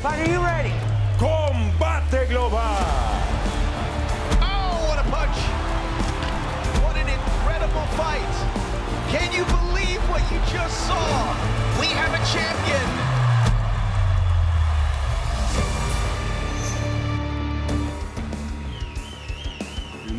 Are you ready? Combate Global. Oh, what a punch. What an incredible fight. Can you believe what you just saw? We have a champion.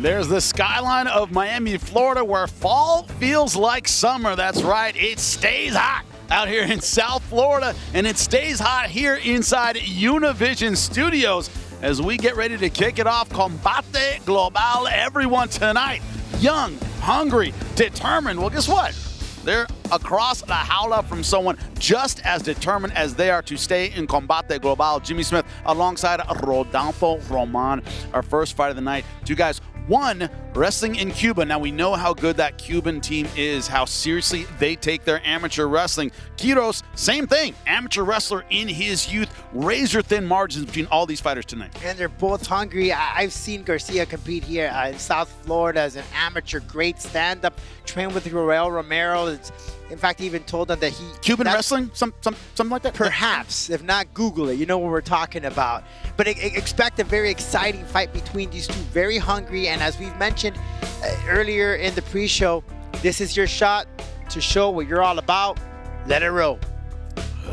There's the skyline of Miami, Florida, where fall feels like summer. That's right, it stays hot out here in South Florida, and it stays hot here inside Univision Studios as we get ready to kick it off. Combate Global, everyone tonight, young, hungry, determined. Well, guess what? They're across the jaula from someone just as determined as they are to stay in Combate Global. Jimmy Smith alongside Rodolfo Roman, our first fight of the night. Two guys, one wrestling in Cuba. Now we know how good that Cuban team is, how seriously they take their amateur wrestling. Quiroz, same thing, amateur wrestler in his youth, razor thin margins between all these fighters tonight. And they're both hungry. I've seen Garcia compete here in South Florida as an amateur, great stand-up, trained with Royce Romero. In fact, he even told them that he... Cuban wrestling? Something like that? Perhaps. If not, Google it. You know what we're talking about. But expect a very exciting fight between these two. Very hungry. And as we've mentioned earlier in the pre-show, this is your shot to show what you're all about. Let it roll.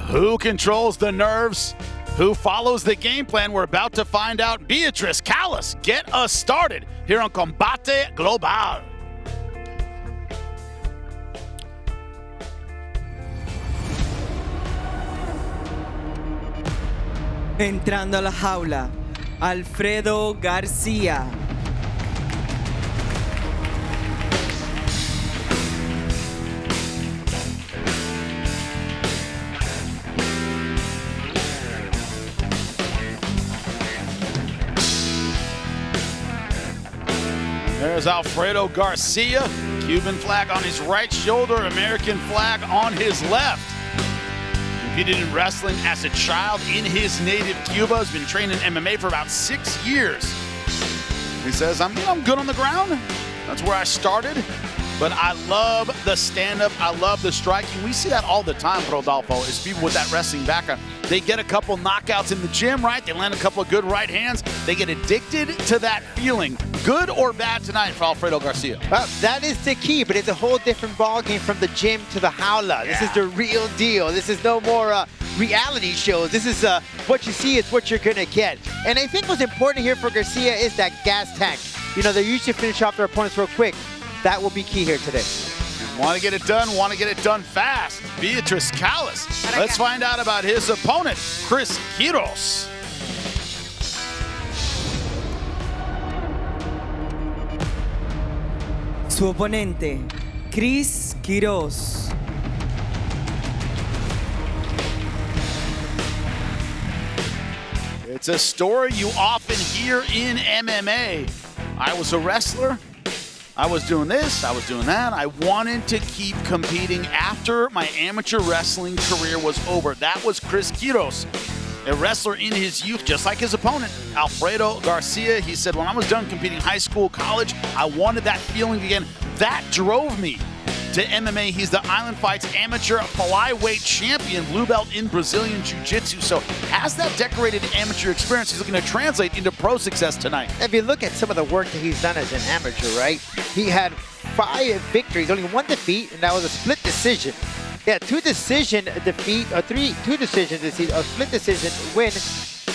Who controls the nerves? Who follows the game plan? We're about to find out. Beatrice Callis, get us started here on Combate Global. Entrando a la jaula, Alfredo Garcia. There's Alfredo Garcia, Cuban flag on his right shoulder, American flag on his left. Competed in wrestling as a child in his native Cuba. Has been training MMA for about 6 years. He says, I'm good on the ground. That's where I started. But I love the stand-up. I love the striking. We see that all the time, Rodolfo, is people with that wrestling background. They get a couple knockouts in the gym, right? They land a couple of good right hands. They get addicted to that feeling. Good or bad tonight for Alfredo Garcia? Well, that is the key, but it's a whole different ballgame from the gym to the jaula. Yeah. This is the real deal. This is no more reality shows. This is what you see is what you're going to get. And I think what's important here for Garcia is that gas tank. You know, they usually finish off their opponents real quick. That will be key here today. Want to get it done fast. Beatrice Callis. Let's find out about his opponent, Chris Quiroz. Su oponente, Chris Quiroz. It's a story you often hear in MMA. I was a wrestler. I was doing this, I was doing that. I wanted to keep competing after my amateur wrestling career was over. That was Chris Quiroz, a wrestler in his youth, just like his opponent, Alfredo Garcia. He said, when I was done competing high school, college, I wanted that feeling again. That drove me to MMA. He's the Island Fights amateur flyweight champion, blue belt in Brazilian Jiu-Jitsu. So has that decorated amateur experience he's looking to translate into pro success tonight. If you look at some of the work that he's done as an amateur, right? He had 5 victories, only 1 defeat, and that was a split decision. Yeah, 2 decision defeat, or 2 decisions defeat, a split decision win,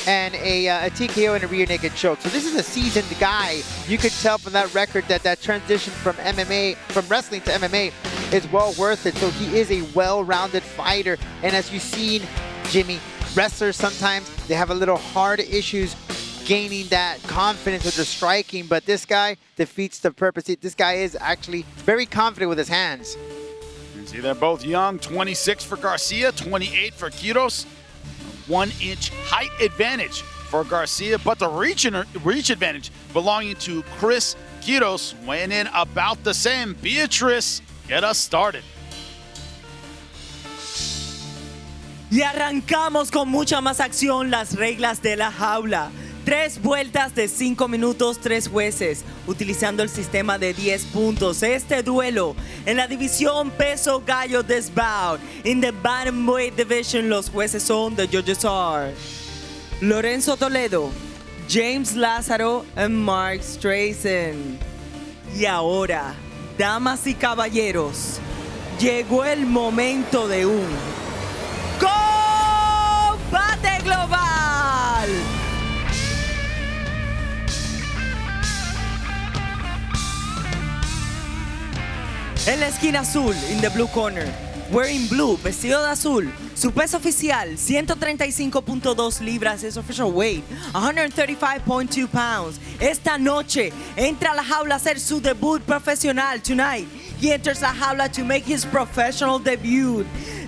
and a TKO and a rear naked choke. So this is a seasoned guy. You could tell from that record that that transition from MMA, from wrestling to MMA, is well worth it. So he is a well-rounded fighter. And as you've seen, Jimmy, wrestlers sometimes they have a little hard issues gaining that confidence with their striking, but this guy defeats the purpose. This guy is actually very confident with his hands. You see, they're both young. 26 for Garcia, 28 for Quiroz. 1-inch height advantage for Garcia, but the reach advantage belonging to Chris Quiroz, weighing in about the same. Beatrice, get us started. Y arrancamos con mucha más acción, las reglas de la jaula. 3 vueltas de 5 minutos, 3 jueces, utilizando el sistema de 10 puntos. Este duelo en la división peso gallo desbound. In the bantamweight division, los jueces son the judges are Lorenzo Toledo, James Lázaro y Mark Strayson. Y ahora, damas y caballeros, llegó el momento de un combate global. En la esquina azul, in the blue corner, wearing blue, vestido de azul, su peso oficial, 135.2 libras, es official weight, 135.2 pounds. Esta noche entra a la jaula a hacer su debut profesional. Tonight, he enters la jaula to make his professional debut.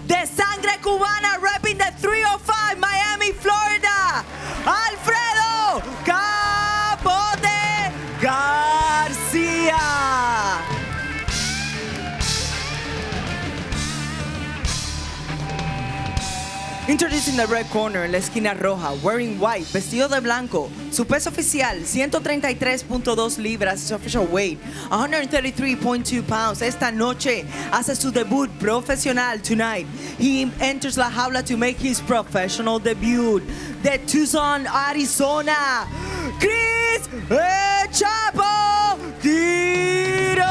De sangre cubana, repping the 305, Miami, Florida, Alfredo Combate Garcia. Introducing the red corner, en la esquina roja, wearing white, vestido de blanco, su peso oficial, 133.2 libras, su official weight, 133.2 pounds. Esta noche hace su debut profesional. Tonight, he enters la jaula to make his professional debut. De Tucson, Arizona, Cruz Chapo Quiroz.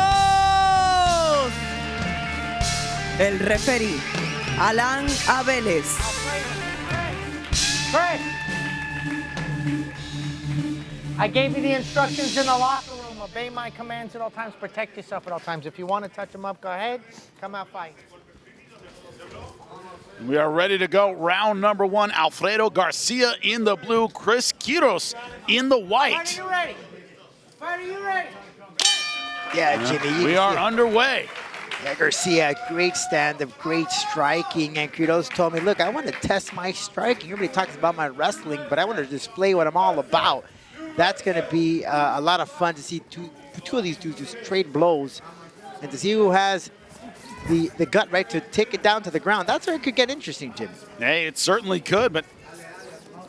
El referee, Alan Abeles. Chris, I gave you the instructions in the locker room. Obey my commands at all times. Protect yourself at all times. If you want to touch him up, go ahead. Come out, fight. We are ready to go. Round number one. Alfredo Garcia in the blue. Chris Quiroz in the white. Fight, are you ready? Fight, are you ready? Yeah, Jimmy. We are underway. Yeah, Garcia, great stand-up, great striking, and Quiroz told me, look, I want to test my striking. Everybody talks about my wrestling, but I want to display what I'm all about. That's going to be a lot of fun to see two of these dudes just trade blows and to see who has the gut right to take it down to the ground. That's where it could get interesting, Jimmy. Hey, it certainly could, but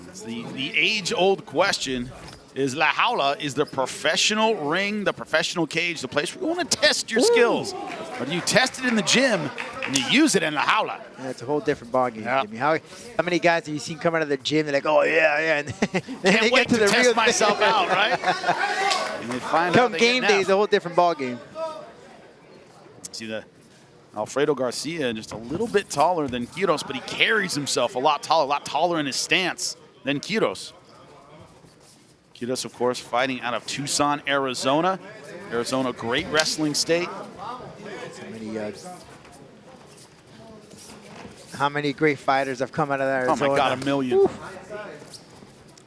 it's the age-old question. Is La Jaula, is the professional ring, the professional cage, the place where you want to test your skills? But you test it in the gym, and you use it in La Jaula. Yeah, it's a whole different ballgame, Jimmy. How many guys have you seen come out of the gym, they're like, oh, yeah, and then Can't wait to test myself out, right? And they find come game day, it's a whole different ballgame. See the Alfredo Garcia, just a little bit taller than Quiroz, but he carries himself a lot taller in his stance than Quiroz. Quiroz, of course, fighting out of Tucson, Arizona. Arizona, great wrestling state. How many great fighters have come out of Arizona? Oh my God, a million. When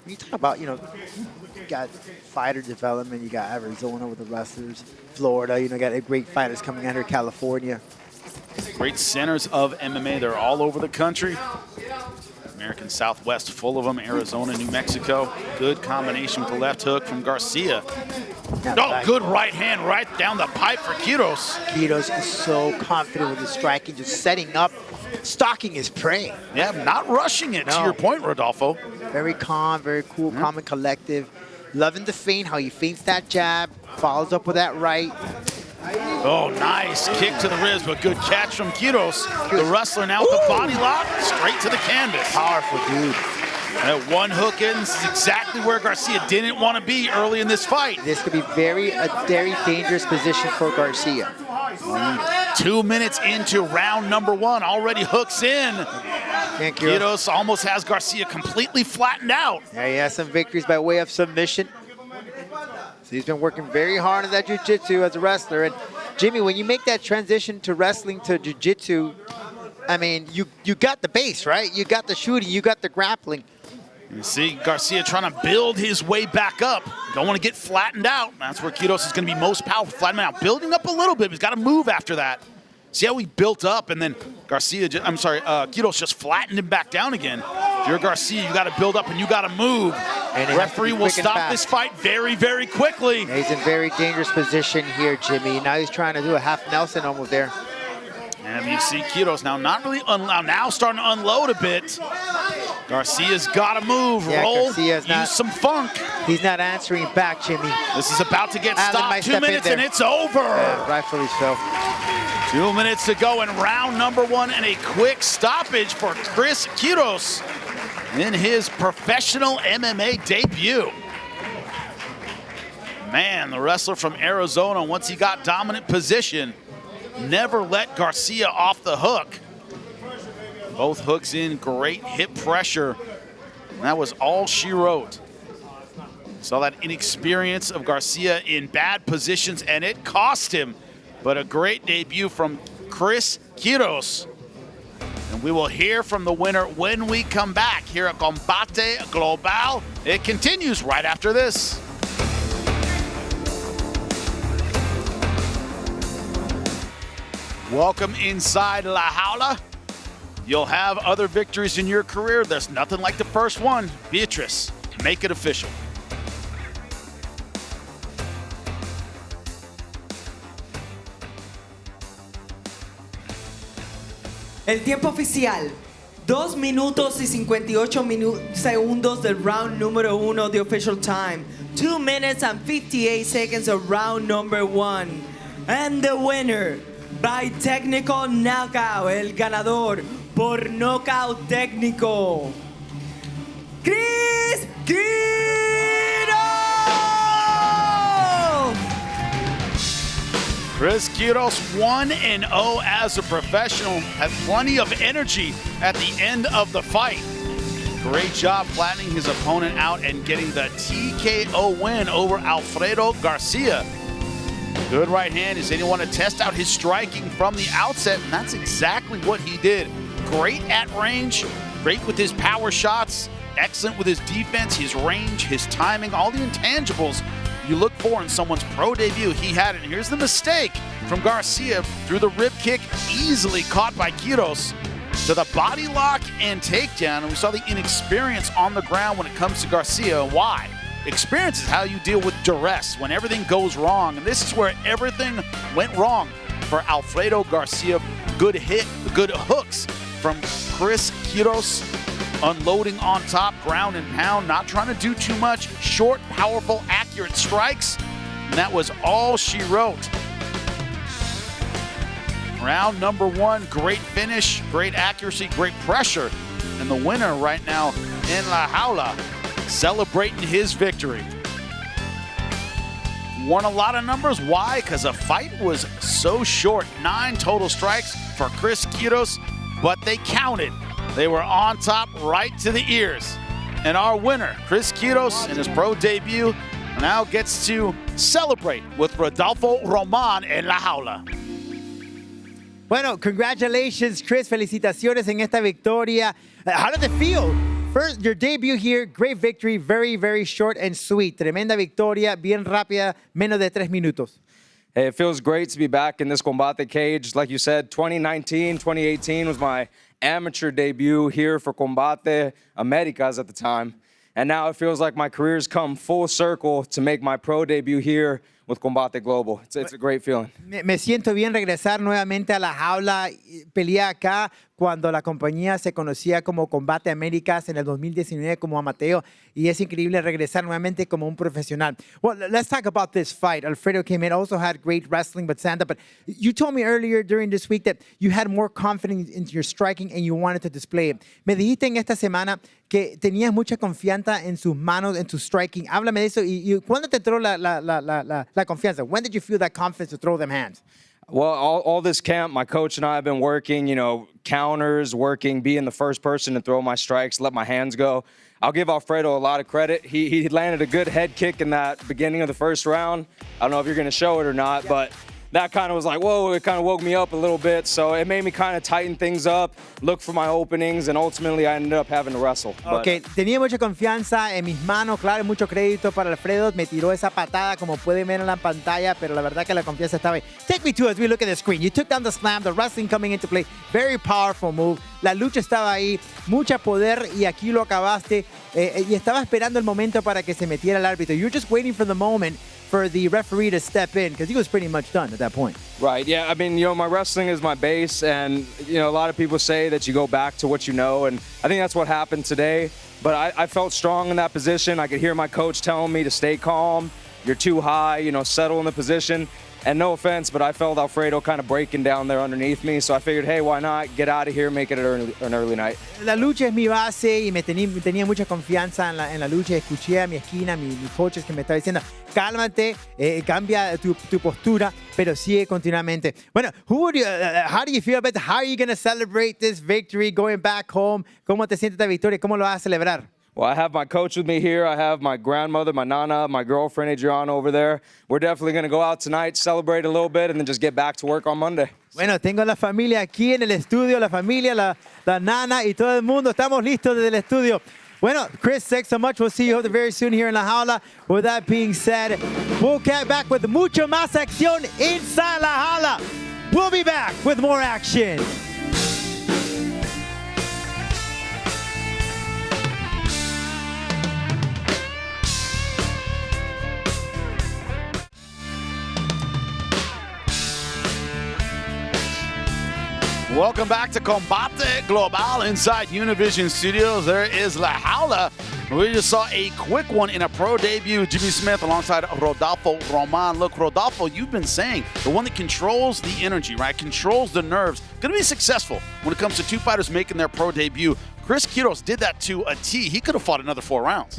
you talk about, you got fighter development, you got Arizona with the wrestlers, Florida, got great fighters coming out of California. Great centers of MMA. They're all over the country. American Southwest, full of them. Arizona, New Mexico. Good combination with the left hook from Garcia. Oh, good right hand right down the pipe for Quiroz. Quiroz is so confident with his striking, just setting up, stalking his prey. Yeah, not rushing it, to your point, Rodolfo. Very calm, very cool, calm and collective. Loving the feint, how he feints that jab, follows up with that right. Oh, nice kick to the ribs, but good catch from Quiroz. The wrestler now with the body lock, straight to the canvas. Powerful dude. That one hook in, this is exactly where Garcia didn't want to be early in this fight. This could be a very dangerous position for Garcia. 2 minutes into round number one, already hooks in. Quiroz almost has Garcia completely flattened out. Yeah, he has some victories by way of submission. So he's been working very hard on that jiu-jitsu as a wrestler. And Jimmy, when you make that transition to wrestling to jiu-jitsu, I mean, you got the base, right? You got the shooting, you got the grappling. You see Garcia trying to build his way back up. Don't want to get flattened out. That's where Quiroz is going to be most powerful. Flatten him out. Building up a little bit. He's got to move after that. See how he built up, and then Quiroz just flattened him back down again. If you're Garcia, you got to build up and you got to move. And the referee will stop this fight very, very quickly. Yeah, he's in a very dangerous position here, Jimmy. Now he's trying to do a half Nelson almost there. And you see Quiroz now not really now starting to unload a bit. Garcia's got to move, roll, use some funk. He's not answering back, Jimmy. This is about to get stopped. 2 minutes and it's over. Yeah, rightfully so. 2 minutes to go in round number one, and a quick stoppage for Chris Quiroz. in his professional MMA debut. Man, the wrestler from Arizona, once he got dominant position, never let Garcia off the hook. Both hooks in, great hip pressure. And that was all she wrote. Saw that inexperience of Garcia in bad positions, and it cost him. But a great debut from Quiroz. And we will hear from the winner when we come back here at Combate Global. It continues right after this. Welcome inside La Jaula. You'll have other victories in your career. There's nothing like the first one. Beatrice, make it official. El tiempo oficial, 2 minutos y 58 segundos del round número 1, the official time. 2 minutes and 58 seconds of round number 1. And the winner, by technical knockout, el ganador por knockout técnico, Quiroz! Quiroz 1-0 as a professional, had plenty of energy at the end of the fight. Great job flattening his opponent out and getting the TKO win over Alfredo Garcia. Good right hand. He said he wanted to test out his striking from the outset, and that's exactly what he did. Great at range, great with his power shots, excellent with his defense, his range, his timing, all the intangibles you look for in someone's pro debut. He had it. And here's the mistake from Garcia through the rib kick, easily caught by Quiroz, to the body lock and takedown. And we saw the inexperience on the ground when it comes to Garcia. Why? Experience is how you deal with duress when everything goes wrong. And this is where everything went wrong for Alfredo Garcia. Good hooks from Quiroz, unloading on top, ground and pound, not trying to do too much. Short, powerful, accurate strikes. And that was all she wrote. Round number 1, great finish, great accuracy, great pressure. And the winner right now in La Jaula, celebrating his victory. Won a lot of numbers. Why? Because the fight was so short. 9 total strikes for Quiroz, but they counted. They were on top right to the ears. And our winner, Quiroz, in his pro debut, now gets to celebrate with Rodolfo Roman en La Jaula. Bueno, congratulations, Chris. Felicitaciones en esta victoria. How did it feel? First, your debut here, great victory, very, very short and sweet. Tremenda victoria, bien rápida, menos de 3 minutos. Hey, it feels great to be back in this Combate cage. Like you said, 2019, 2018 was my amateur debut here for Combate Americas at the time. And now it feels like my career's come full circle to make my pro debut here with Combate Global. It's a great feeling. Me siento bien regresar nuevamente a La Jaula. Peleé acá cuando la compañía se conocía como Combate Américas en el 2019 como amateur. Y es increíble regresar nuevamente como un profesional. Well, let's talk about this fight. Alfredo came in, also had great wrestling, but stand-up. But you told me earlier during this week that you had more confidence in your striking and you wanted to display it. Me dijiste en esta semana que tenías mucha confianza en sus manos, en tu striking. Háblame de eso. ¿Y cuándo te entró la confianza? When did you feel that confidence to throw them hands? Well, all this camp, my coach and I have been working, counters, being the first person to throw my strikes, let my hands go. I'll give Alfredo a lot of credit. He landed a good head kick in that beginning of the first round. I don't know if you're going to show it or not, but that kind of was like, whoa, it kind of woke me up a little bit. So it made me kind of tighten things up, look for my openings, and ultimately I ended up having to wrestle. Ok, tenía mucha confianza en mis manos, claro, mucho crédito para Alfredo. Me tiró esa patada, como pueden ver en la pantalla, pero la verdad que la confianza estaba ahí. Take me to as we look at the screen. You took down the slam, the wrestling coming into play. Very powerful move. La lucha estaba ahí, mucha poder, y aquí lo acabaste. Y estaba esperando el momento para que se metiera el árbitro. You're just waiting for the moment for the referee to step in, because he was pretty much done at that point. Right, yeah, I mean, my wrestling is my base, and, a lot of people say that you go back to what you know, and I think that's what happened today. But I felt strong in that position. I could hear my coach telling me to stay calm, you're too high, settle in the position. And no offense, but I felt Alfredo kind of breaking down there underneath me. So I figured, hey, why not get out of here, make it an early night. La lucha es mi base y tenía mucha confianza en la lucha. Escuché a mi esquina, mi coach que me estaba diciendo, cálmate, cambia tu postura, pero sigue continuamente. Bueno, how do you feel about how are you going to celebrate this victory going back home? ¿Cómo te sientes esta victoria? ¿Cómo lo vas a celebrar? Well, I have my coach with me here. I have my grandmother, my nana, my girlfriend, Adriana, over there. We're definitely going to go out tonight, celebrate a little bit, and then just get back to work on Monday. Bueno, tengo la familia aquí en el estudio, la familia, la nana y todo el mundo. Estamos listos desde el estudio. Bueno, Chris, thanks so much. We'll see you very soon here in La Jaula. With that being said, we'll get back with mucho más acción inside La Jaula. We'll be back with more action. Welcome back to Combate Global inside Univision Studios. There is La Jaula. We just saw a quick one in a pro debut. Jimmy Smith alongside Rodolfo Roman. Look, Rodolfo, you've been saying the one that controls the energy, right? Controls the nerves. Going to be successful when it comes to two fighters making their pro debut. Chris Quiroz did that to a T. He could have fought another 4 rounds.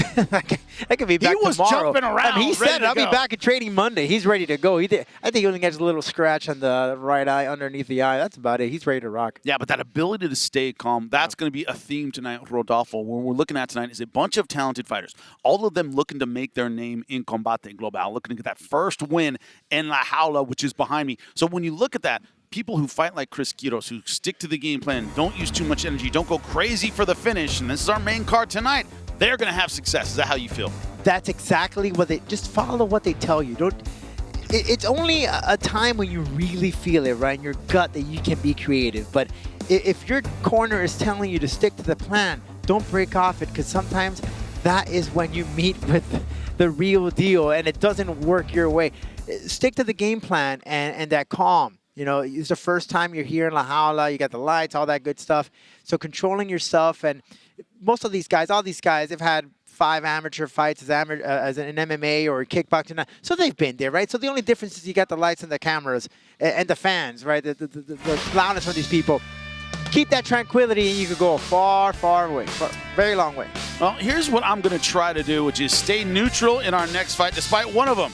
I could be back tomorrow. He was jumping around. He said, I'll be back in training Monday. He's ready to go. I think he only gets a little scratch on the right eye, underneath the eye. That's about it. He's ready to rock. Yeah, but that ability to stay calm, that's going to be a theme tonight, Rodolfo. What we're looking at tonight is a bunch of talented fighters, all of them looking to make their name in Combate Global, looking to get that first win in La Jaula, which is behind me. So when you look at that, people who fight like Chris Quiroz, who stick to the game plan, don't use too much energy, don't go crazy for the finish, and this is our main card tonight, they're going to have success. Is that how you feel? That's exactly what they, just follow what they tell you. It's only a time when you really feel it, right, in your gut that you can be creative. But if your corner is telling you to stick to the plan, don't break off it, because sometimes that is when you meet with the real deal and it doesn't work your way. Stick to the game plan and that calm. You know, it's the first time you're here in La Jaula, you got the lights, all that good stuff. So controlling yourself, and most of these guys, all these guys, they've had 5 amateur fights as an MMA or kickboxing. So they've been there, right? So the only difference is you got the lights and the cameras and the fans, right? The loudness from these people. Keep that tranquility and you could go a far, far away, very long way. Well, here's what I'm going to try to do, which is stay neutral in our next fight, despite one of them.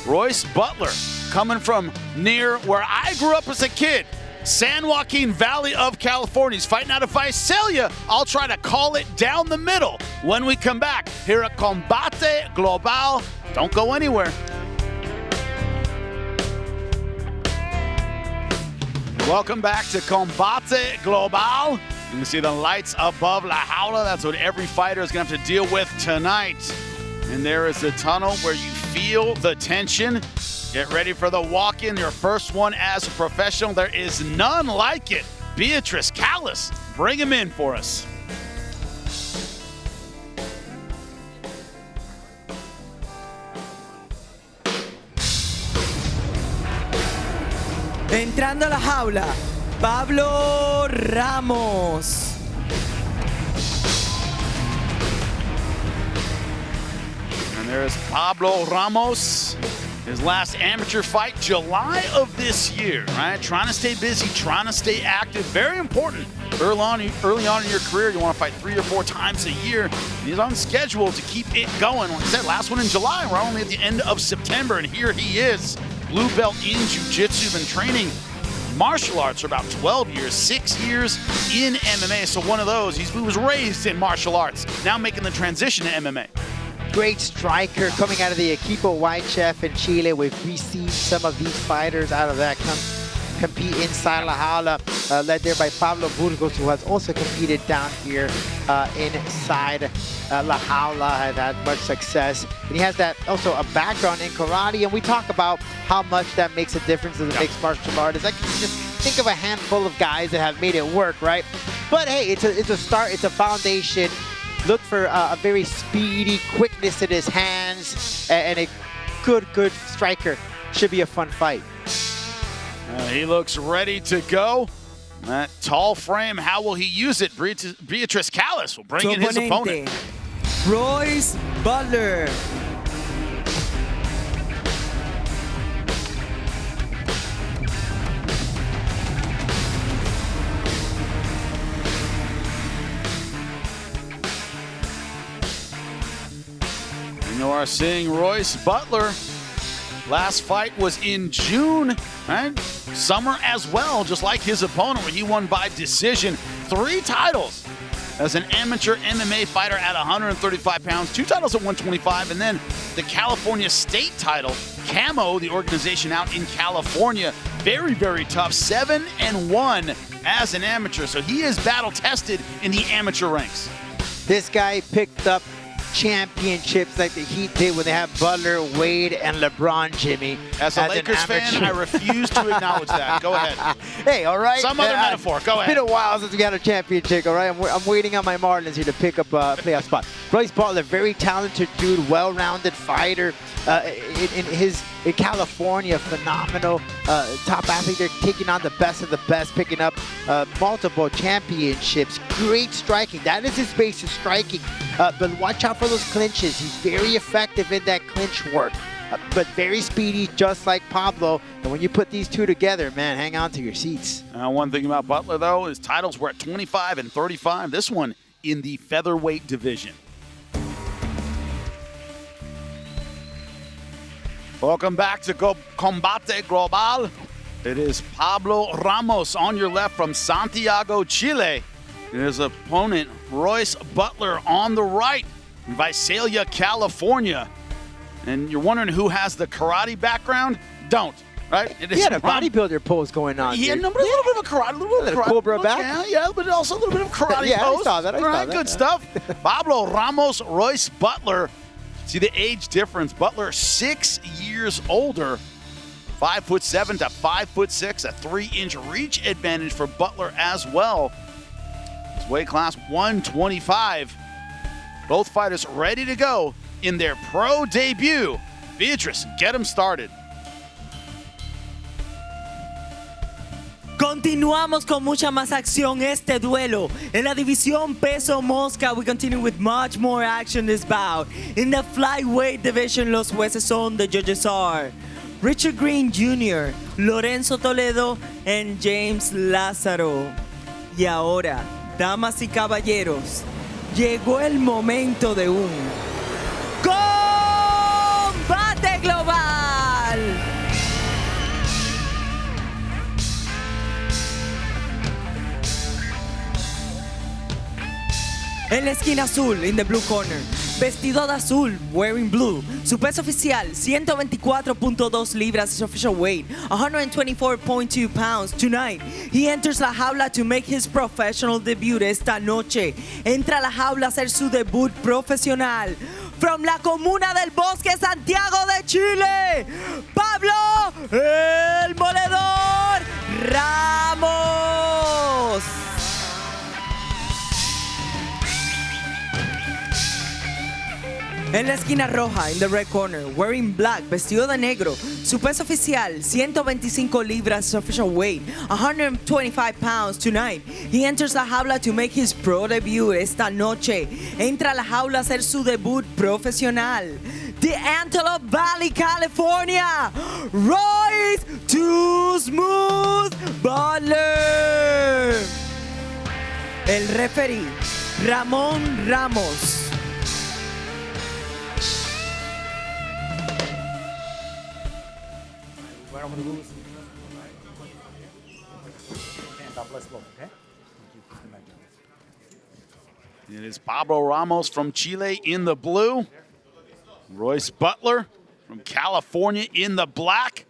Royce Butler, coming from near where I grew up as a kid, San Joaquin Valley of California. He's fighting out of Visalia. I'll try to call it down the middle when we come back here at Combate Global. Don't go anywhere. Welcome back to Combate Global. You can see the lights above La Jaula. That's what every fighter is going to have to deal with tonight. And there is the tunnel where you feel the tension. Get ready for the walk-in, your first one as a professional. There is none like it. Beatrice Callis, bring him in for us. Entrando a la jaula, Pablo Ramos. And there is Pablo Ramos. His last amateur fight, July of this year, right? Trying to stay busy, trying to stay active. Very important. Early on in your career, you want to fight 3 or 4 times a year. He's on schedule to keep it going. Like I said, last one in July. We're only at the end of September, and here he is. Blue belt in jiu-jitsu, been training martial arts for about 12 years, 6 years in MMA. So one of those, he was raised in martial arts, now making the transition to MMA. Great striker coming out of the Equipo White Chef in Chile. We've seen some of these fighters out of that compete inside La Jaula, led there by Pablo Burgos, who has also competed down here inside La Jaula, has had much success. And he has that also a background in karate, and we talk about how much that makes a difference as a mixed martial artist. I can just think of a handful of guys that have made it work, right? But hey, it's a start, it's a foundation. Look for a very speedy quickness in his hands and a good striker. Should be a fun fight. He looks ready to go. That tall frame, how will he use it? Beatrice Callis will bring in his opponent. Royce Butler. You are seeing Royce Butler. Last fight was in June, right? Summer as well, just like his opponent, where he won by decision. 3 titles as an amateur MMA fighter at 135 pounds, 2 titles at 125, and then the California state title. Camo, the organization out in California, very, very tough, 7-1 as an amateur. So he is battle tested in the amateur ranks. This guy picked up championships like the Heat did when they have Butler, Wade, and LeBron, Jimmy. As a Lakers fan, I refuse to acknowledge that. Go ahead. Hey, all right. Some other metaphor. Go ahead. It's been a while since we got a championship, all right? I'm waiting on my Marlins here to pick up a playoff spot. Royce Butler, very talented dude, well-rounded fighter. In California, phenomenal top athlete. They're taking on the best of the best, picking up multiple championships. Great striking. That is his base, is striking. But watch out for those clinches. He's very effective in that clinch work. But very speedy, just like Pablo. And when you put these two together, man, hang on to your seats. One thing about Butler, though, his titles were at 25 and 35. This one in the featherweight division. Welcome back to Combate Global. It is Pablo Ramos on your left from Santiago, Chile. His opponent, Royce Butler, on the right, Visalia, California. And you're wondering who has the karate background? Don't, right? He had a bodybuilder pose going on. Yeah, a little bit of karate, a little bit of karate. Cobra back? Yeah, but also a little bit of karate yeah, pose. I saw that. I saw that. Good stuff. Pablo Ramos, Royce Butler. See the age difference. Butler 6 years older, 5'7" to 5'6", a 3-inch reach advantage for Butler as well. His weight class 125. Both fighters ready to go in their pro debut. Beatrice, get them started. Continuamos con mucha más acción este duelo. En la división peso mosca, we continue with much more action this bout. In the flyweight division, los jueces son the judges are Richard Green Jr., Lorenzo Toledo, and James Lázaro. Y ahora, damas y caballeros, llegó el momento de un combate global. En la esquina azul, in the blue corner, vestido de azul, wearing blue. Su peso oficial, 124.2 libras, his official weight, 124.2 pounds. Tonight, he enters la jaula to make his professional debut esta noche. Entra a la jaula a hacer su debut profesional. From la comuna del Bosque, Santiago de Chile, Pablo el Moledor Ramos. En la esquina roja, in the red corner, wearing black, vestido de negro. Su peso oficial, 125 libras, his official weight, 125 pounds. Tonight, he enters la jaula to make his pro debut esta noche. Entra a la jaula a hacer su debut profesional. The Antelope Valley, California, Royce Too Smooth Butler. El referee, Ramón Ramos. It is Pablo Ramos from Chile in the blue. Royce Butler from California in the black.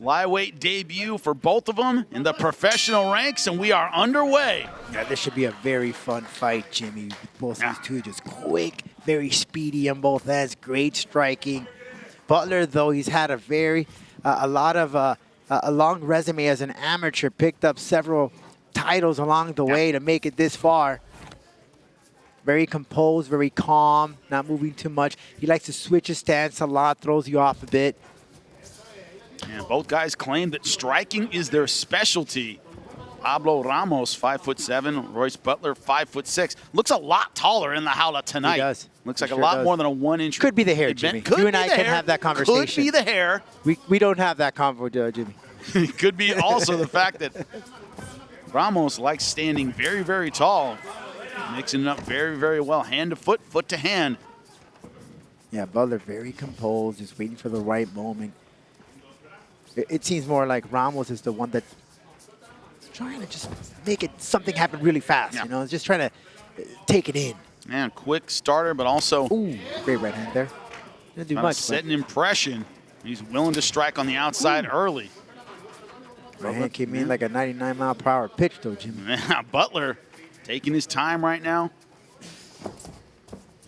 Flyweight debut for both of them in the professional ranks, and we are underway. Yeah, this should be a very fun fight, Jimmy. Both these two just quick, very speedy on both ends, great striking. Butler, though, he's had a long resume as an amateur, picked up several titles along the way to make it this far. Very composed, very calm, not moving too much. He likes to switch his stance a lot, throws you off a bit. And both guys claim that striking is their specialty. Pablo Ramos, 5'7", Royce Butler, 5'6". Looks a lot taller in the jaula tonight. He does. Looks like a lot more than a 1-inch. Could be the hair, Jimmy. You and I can have that conversation. Could be the hair. We don't have that convo, Jimmy. It could be also the fact that Ramos likes standing very, very tall. Mixing it up very, very well. Hand to foot, foot to hand. Yeah, Butler very composed, just waiting for the right moment. It seems more like Ramos is the one that's trying to just make it something happen really fast. Yeah. You know, just trying to take it in. Man, quick starter, but also Ooh, great right hand there. Didn't do trying to much. set an impression. He's willing to strike on the outside early. Right hand came in like a 99-mile-per-hour pitch, though, Jimmy. Yeah, Butler taking his time right now.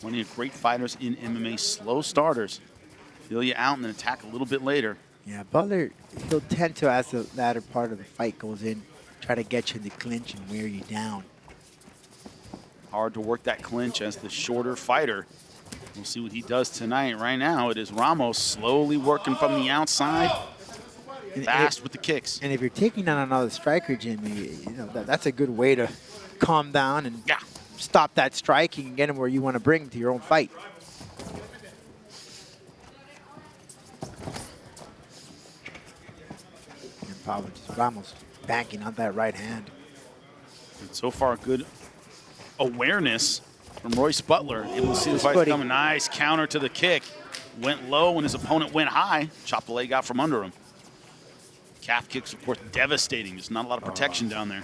Plenty of great fighters in MMA, slow starters. Feel you out and then attack a little bit later. Yeah, Butler, he'll tend to, as the latter part of the fight goes in, try to get you in the clinch and wear you down. Hard to work that clinch as the shorter fighter. We'll see what he does tonight. Right now, it is Ramos slowly working from the outside, fast with the kicks. And if you're taking on another striker, Jimmy, you know that's a good way to calm down and stop that striking and get him where you want to bring him to your own fight. And Pablo just Ramos banking on that right hand. And so far, good awareness from Royce Butler. Able to see the fight coming. Nice counter to the kick. Went low when his opponent went high. Chopped the leg out from under him. Calf kicks, of course, devastating. There's not a lot of protection down there.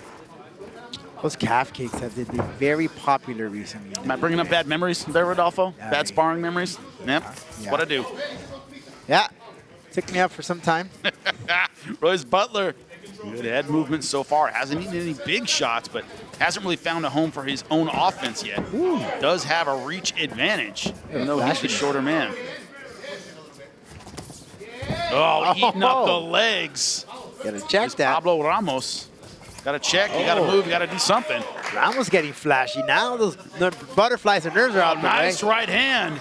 Those calf kicks have been very popular recently. Am I bringing up bad memories there, Rodolfo? Yeah, bad sparring memories? Yep, that's what I do. Yeah, took me up for some time. Royce Butler, good head movement so far. Hasn't eaten any big shots, but hasn't really found a home for his own offense yet. Ooh. Does have a reach advantage, even though he's the shorter man. Oh, eating up the legs. Gotta check that. Pablo Ramos. Gotta check, you gotta move, you gotta do something. Ramos getting flashy now. Those butterflies and nerves are out the way. Nice right hand.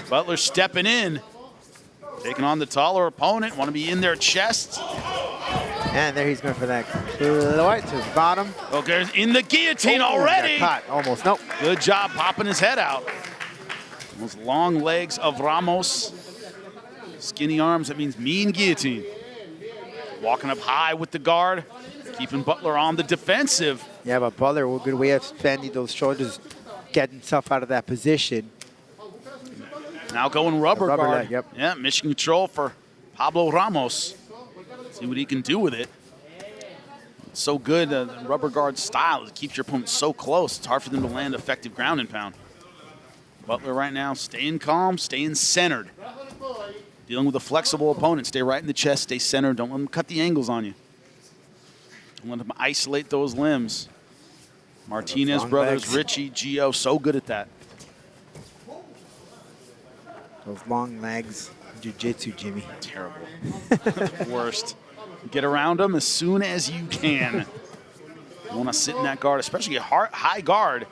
Butler stepping in. Taking on the taller opponent. Want to be in their chest. And there he's going for that right to his bottom. Okay, in the guillotine already. Got caught. Almost. Nope. Good job popping his head out. Those long legs of Ramos. Skinny arms, that means mean guillotine. Walking up high with the guard. Keeping Butler on the defensive. Yeah, but Butler, a good way of spending those shoulders, getting himself out of that position. Now going rubber guard. Leg, yep. Yeah, mission control for Pablo Ramos. See what he can do with it. It's so good, the rubber guard style. It keeps your opponent so close. It's hard for them to land effective ground and pound. Butler right now staying calm, staying centered. Dealing with a flexible opponent. Stay right in the chest, stay centered. Don't let them cut the angles on you. Don't let them isolate those limbs. Martinez brothers, legs. Richie, Gio, so good at that. Those long legs, jiu-jitsu, Jimmy. Terrible. Worst. Get around them as soon as you can. You want to sit in that guard, especially a high guard.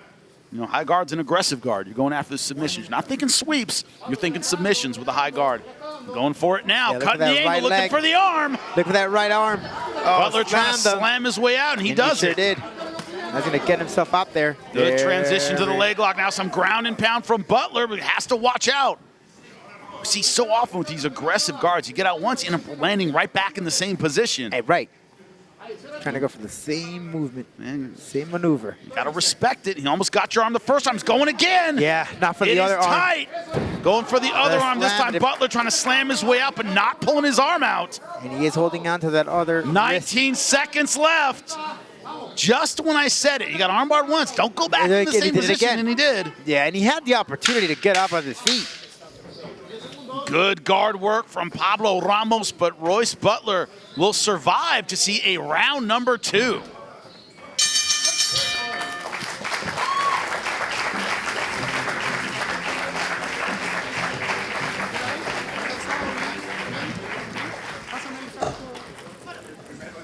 You know, high guard's an aggressive guard. You're going after the submissions. You're not thinking sweeps. You're thinking submissions with a high guard. Going for it now. Cutting the angle, looking for the arm. Look for that right arm. Butler trying to slam his way out, and he does it. Did. That's going to get himself out there. Good transition to the leg lock. Now some ground and pound from Butler, but he has to watch out. See, so often with these aggressive guards, you get out once, you end up landing right back in the same position. Hey, right. Trying to go for the same movement, same maneuver. You got to respect it. He almost got your arm the first time. He's going again. Yeah, not for the other arm. Tight. Going for the other arm. This time Butler trying to slam his way out, but not pulling his arm out. And he is holding on to that other 19 seconds left. Just when I said it, you got armbarred once. Don't go back in the same position, and he did. Yeah, and he had the opportunity to get up on his feet. Good guard work from Pablo Ramos, but Royce Butler will survive to see a round number 2.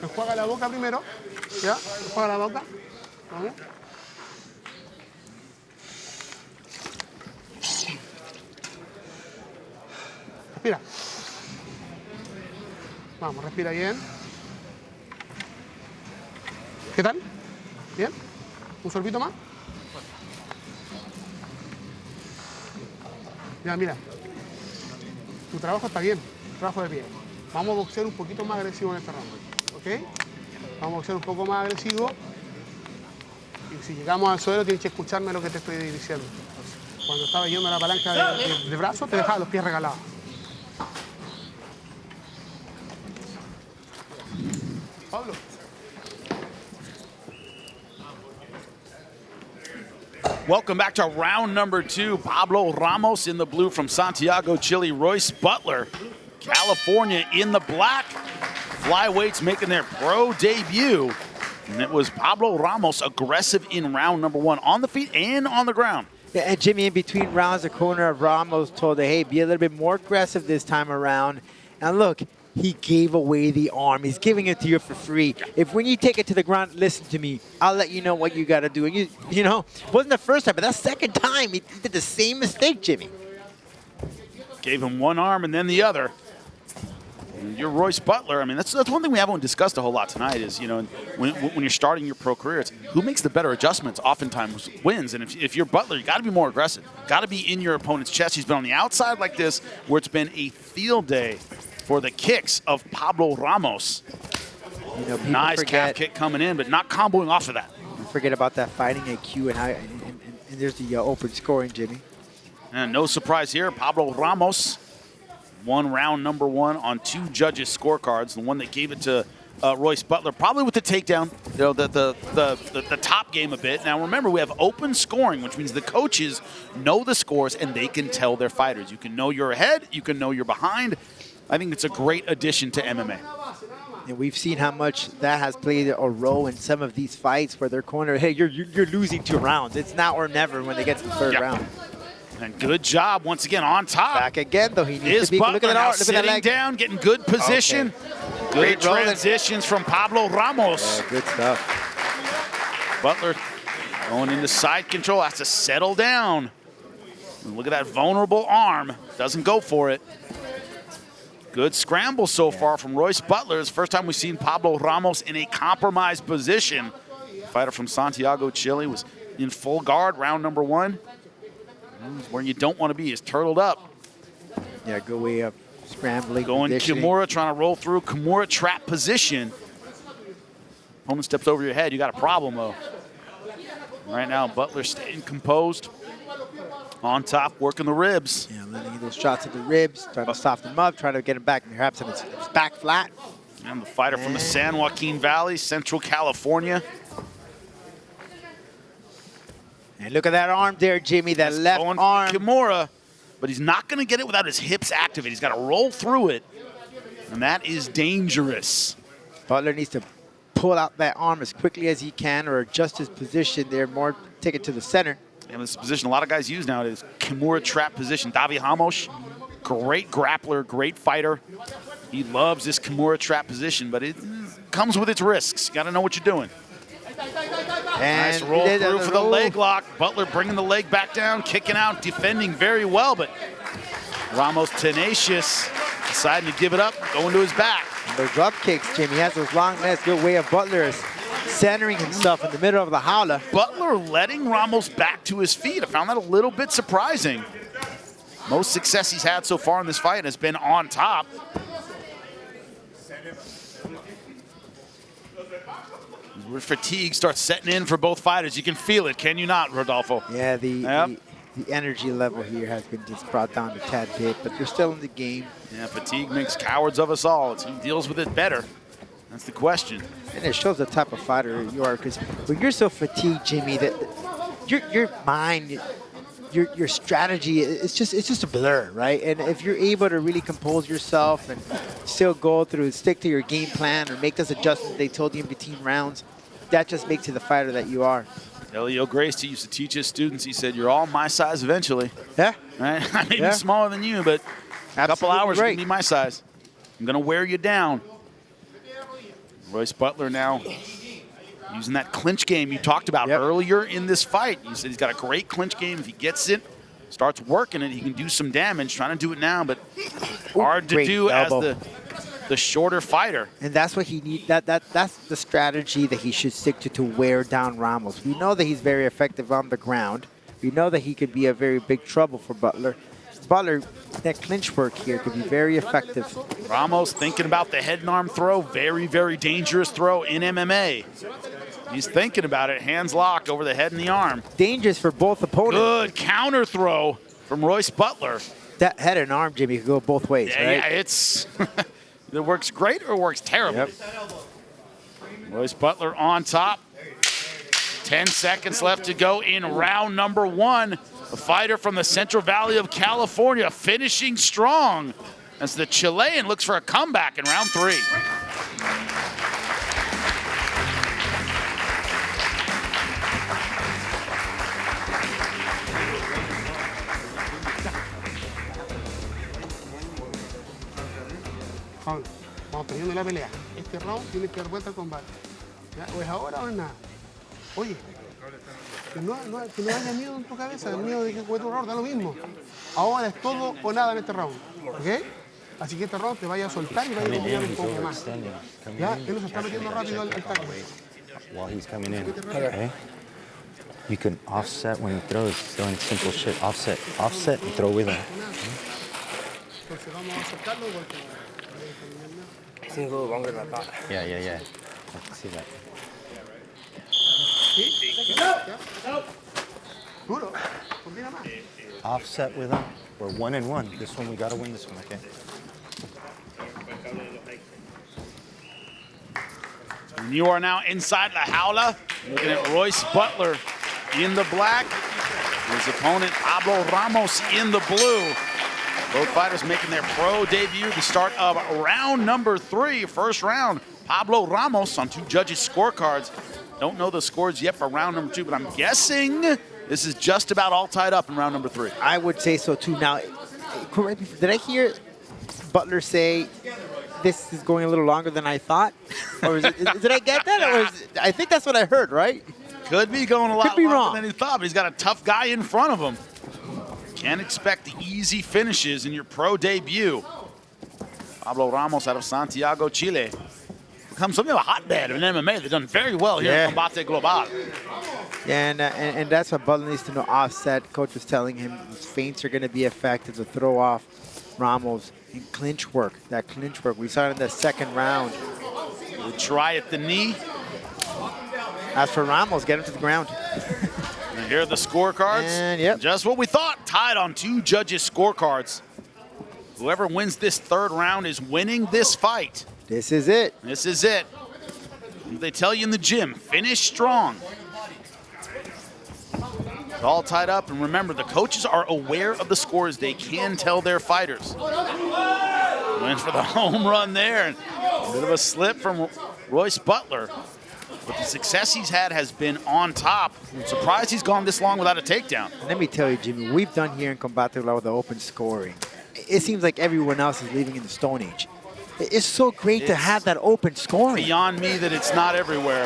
Enjuaga la boca primero. Ya, enjuaga la boca. Vamos. Respira. Vamos, respira bien. ¿Qué tal? ¿Bien? ¿Un sorbito más? Ya, mira. Tu trabajo está bien. Trabajo de pie. Vamos a boxear un poquito más agresivo en este round. ¿Ok? Vamos a boxear un poco más agresivo. Y si llegamos al suelo tienes que escucharme lo que te estoy diciendo. Cuando estaba yendo la palanca de brazo, te dejaba los pies regalados. Pablo. Welcome back to round number 2. Pablo Ramos in the blue from Santiago, Chile. Royce Butler, California in the black. Flyweights making their pro debut. And it was Pablo Ramos aggressive in round number 1 on the feet and on the ground. Yeah, and Jimmy, in between rounds, the corner of Ramos told her, hey, be a little bit more aggressive this time around. And look, he gave away the arm. He's giving it to you for free. If when you take it to the ground, listen to me, I'll let you know what you got to do. And you know, it wasn't the first time, but that second time, he did the same mistake, Jimmy. Gave him one arm and then the other. And you're Royce Butler. I mean, that's one thing we haven't discussed a whole lot tonight is, you know, when you're starting your pro career, it's who makes the better adjustments oftentimes wins. And if you're Butler, you got to be more aggressive. Got to be in your opponent's chest. He's been on the outside like this where it's been a field day for the kicks of Pablo Ramos. You know, nice calf kick coming in, but not comboing off of that. Forget about that fighting IQ and how, and there's the open scoring, Jimmy. And no surprise here, Pablo Ramos won round number 1 on 2 judges' scorecards. The one that gave it to Royce Butler, probably with the takedown, you know, the top game a bit. Now remember, we have open scoring, which means the coaches know the scores and they can tell their fighters. You can know you're ahead, you can know you're behind. I think it's a great addition to MMA. And we've seen how much that has played a role in some of these fights where they're cornered, hey, you're losing 2 rounds. It's now or never when they get to the third round. And good job once again on top. Back again, though. He needs to be. Butler Look at now that. Look at that sitting leg. down, getting good position. Okay. Good Great rolling. transitions from Pablo Ramos. Yeah, good stuff. Butler going into side control, has to settle down. And look at that vulnerable arm. Doesn't go for it. Good scramble so far from Royce Butler. It's the first time we've seen Pablo Ramos in a compromised position. Fighter from Santiago, Chile, was in full guard, round number 1. Where you don't want to be is turtled up. Yeah, good way of scrambling. Going Kimura, trying to roll through. Kimura trap position. Opponent steps over your head. You got a problem, though. Right now, Butler staying composed. On top, working the ribs. Yeah, landing those shots at the ribs, trying to soften him up, trying to get him back, perhaps on his back flat. And the fighter from the San Joaquin Valley, Central California. And look at that arm there, Jimmy, that left going arm. Kimura, but he's not going to get it without his hips activated. He's got to roll through it, and that is dangerous. Butler needs to pull out that arm as quickly as he can or adjust his position there, more take it to the center. And this position a lot of guys use nowadays, Kimura trap position. Davi Ramos, great grappler, great fighter. He loves this Kimura trap position, but it comes with its risks. You got to know what you're doing. And nice roll through for the leg lock. Butler bringing the leg back down, kicking out, defending very well, but Ramos tenacious, deciding to give it up, going to his back. Those drop kicks, Jimmy, he has those long legs. Good way of Butler centering himself in the middle of the howler. Butler letting Ramos back to his feet. I found that a little bit surprising. Most success he's had so far in this fight has been on top. Where fatigue starts setting in for both fighters. You can feel it, can you not, Rodolfo? Yeah, the energy level here has been just brought down a tad bit, but they're still in the game. Yeah, fatigue makes cowards of us all. He deals with it better. That's the question. And it shows the type of fighter you are, because when you're so fatigued, Jimmy, that your mind, your strategy, it's just a blur, right? And if you're able to really compose yourself and still go through, stick to your game plan or make those adjustments they told you in between rounds, that just makes you the fighter that you are. Elio Gracie used to teach his students, he said, you're all my size eventually. Yeah. Right? I may be smaller than you, but a couple hours you can be my size. I'm going to wear you down. Royce Butler now using that clinch game you talked about earlier in this fight. You said he's got a great clinch game. If he gets it, starts working it, he can do some damage. Trying to do it now, but hard to do elbow. As the shorter fighter. And that's what he needs. That's the strategy that he should stick to wear down Ramos. We know that he's very effective on the ground. We know that he could be a very big trouble for Butler. Butler, that clinch work here could be very effective. Ramos thinking about the head and arm throw. Very, very dangerous throw in MMA. He's thinking about it. Hands locked over the head and the arm. Dangerous for both opponents. Good counter throw from Royce Butler. That head and arm, Jimmy, could go both ways, right? Yeah, it's it works great or works terribly. Yep. Royce Butler on top. 10 seconds left to go in round number 1. A fighter from the Central Valley of California finishing strong as the Chilean looks for a comeback in round 3. Pablo, vamos perdiendo la pelea. Este round tiene que dar vuelta al combate. ¿Ya? O es ahora o es nada. Oye, que no haya miedo en tu cabeza, el miedo de que cometa un error, da lo mismo. Ahora es todo o nada en este round, ¿ok? Así que este round te vaya a soltar y vaya a dominar un poco más. Ya, él no se está metiendo rápido al tackle. While he's coming in, okay? You can offset when he throws, doing simple shit. Offset, and throw with him. Entonces vamos a soltarlo y volteamos. It's a little longer than I thought. Yeah. I can see that. Duro, combina más. Offset with him. We're 1-1. This one, we got to win this one, okay? And you are now inside the jaula, looking at Royce Butler in the black. His opponent, Pablo Ramos, in the blue. Both fighters making their pro debut, the start of round number 3. First round, Pablo Ramos on 2 judges' scorecards. Don't know the scores yet for round number 2, but I'm guessing this is just about all tied up in round number 3. I would say so too. Now, correct me, did I hear Butler say this is going a little longer than I thought? Or is it, did I get that? Or is it, I think that's what I heard, right? Could be going a lot be longer wrong. than he thought, but he's got a tough guy in front of him. Can't expect easy finishes in your pro debut. Pablo Ramos out of Santiago, Chile. Become something of a hotbed in MMA. They've done very well here in Combate Global. Yeah, and that's what Butler needs to know. Offset. Coach was telling him his feints are going to be effective to throw off Ramos. And clinch work, that clinch work. We saw it in the second round. We'll try at the knee. As for Ramos, get him to the ground. And here are the scorecards. And yep. Just what we thought, tied on 2 judges' scorecards. Whoever wins this 3rd round is winning this fight. This is it. This is it. They tell you in the gym, finish strong. It's all tied up, and remember, the coaches are aware of the scores. They can tell their fighters. Went for the home run there. And a bit of a slip from Royce Butler. But the success he's had has been on top. I'm surprised he's gone this long without a takedown. Let me tell you, Jimmy, we've done here in Combate with the open scoring. It seems like everyone else is living in the Stone Age. It's so great to have that open scoring. Beyond me that it's not everywhere.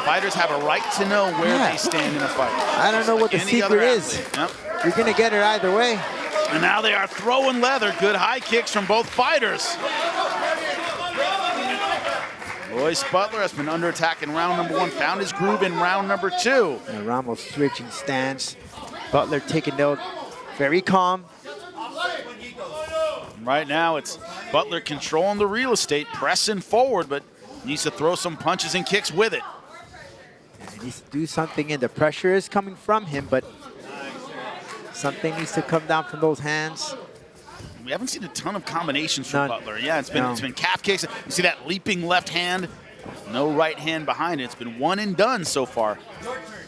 Fighters have a right to know where they stand in a fight. I don't know what the secret is. Yep. You're going to get it either way. And now they are throwing leather. Good high kicks from both fighters. Royce Butler has been under attack in round number 1. Found his groove in round number 2. And Ramos switching stance. Butler taking note. Very calm. Right now it's Butler controlling the real estate, pressing forward, but needs to throw some punches and kicks with it. He needs to do something, and the pressure is coming from him, but something needs to come down from those hands. We haven't seen a ton of combinations from Butler. Yeah, it's been calf kicks. You see that leaping left hand, no right hand behind it. It's been one and done so far.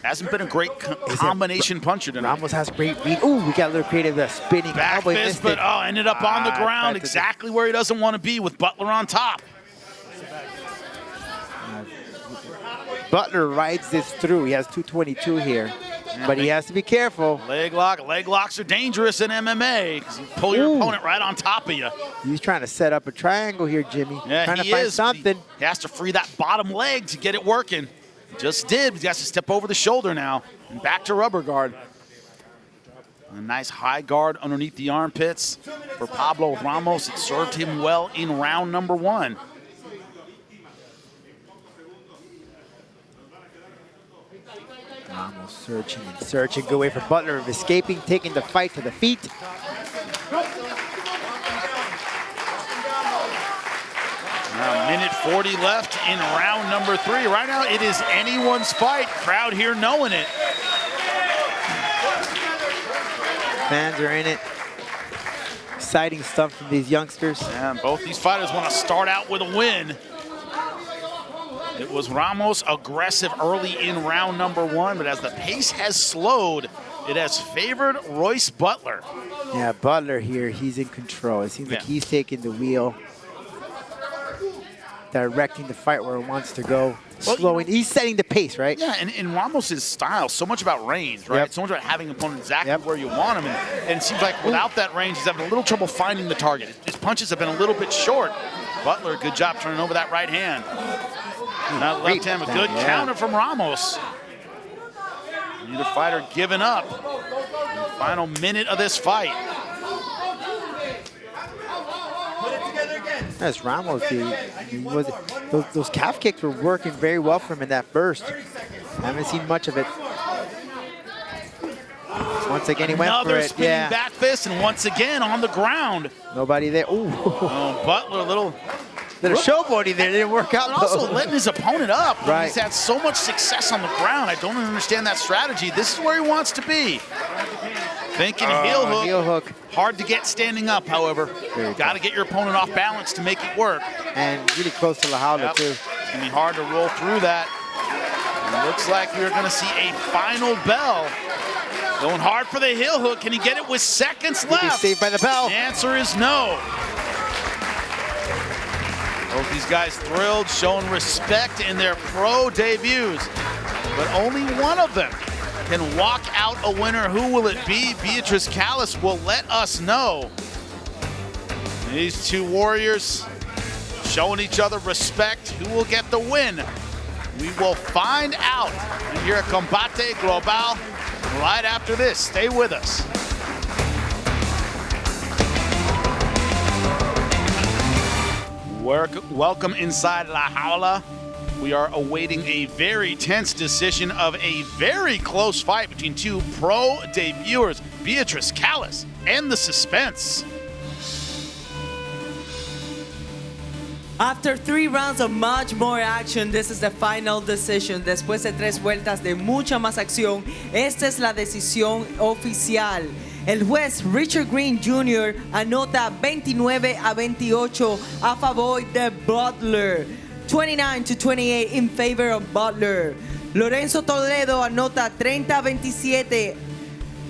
Hasn't been a great combination puncher tonight. Ramos has great read. Ooh, we got a little creative spinning. Back fist, but ended up on the ground, exactly where he doesn't want to be with Butler on top. Butler rides this through. He has 222 here, but he has to be careful. Leg locks are dangerous in MMA because you pull your opponent right on top of you. He's trying to set up a triangle here, Jimmy. Yeah, trying to find something. He has to free that bottom leg to get it working. Just did. He has to step over the shoulder now and back to rubber guard. A nice high guard underneath the armpits for Pablo Ramos. It served him well in round number 1. Ramos searching and searching. Good way for Butler of escaping, taking the fight to the feet. Now, minute 40 left in round number 3. Right now, it is anyone's fight. Crowd here knowing it. Fans are in it. Exciting stuff from these youngsters. And both these fighters want to start out with a win. It was Ramos aggressive early in round number 1, but as the pace has slowed, it has favored Royce Butler. Yeah, Butler here, he's in control. It seems like he's taking the wheel, directing the fight where it wants to go, slowing. He's setting the pace, right? Yeah, and in Ramos' style, so much about range, right? Yep. So much about having an opponent exactly where you want him. And it seems like without that range, he's having a little trouble finding the target. His punches have been a little bit short. Butler, good job turning over that right hand. That left hand, a good counter from Ramos. Neither fighter giving up. In the final minute of this fight. That's Ramos. Those calf kicks were working very well for him in that burst. I haven't seen much of it. Once again, he went for Another it. spinning back fist, and once again on the ground. Nobody there. Ooh. Oh, Butler, a little showboating there. Didn't work out. And also letting his opponent up. Right. He's had so much success on the ground. I don't understand that strategy. This is where he wants to be. Thinking heel hook. Heel hook. Hard to get standing up, however. Got to get your opponent off balance to make it work. And really close to La Jaula, too. It's going to be hard to roll through that. And looks like we're going to see a final bell. Going hard for the heel hook. Can he get it with seconds left? He's saved by the bell. The answer is no. Both these guys thrilled, showing respect in their pro debuts. But only one of them can walk out a winner. Who will it be? Beatrice Callis will let us know. These two warriors showing each other respect. Who will get the win? We will find out here at Combate Global right after this. Stay with us. Welcome inside La Jaula. We are awaiting a very tense decision of a very close fight between two pro debuters, Beatrice Callis, and the suspense. After 3 rounds of much more action, this is the final decision. Después de 3 vueltas de mucha más acción, esta es la decisión oficial. El juez Richard Green Jr. anota 29-28 a favor de Butler. 29-28 in favor of Butler. Lorenzo Toledo anota 30-27,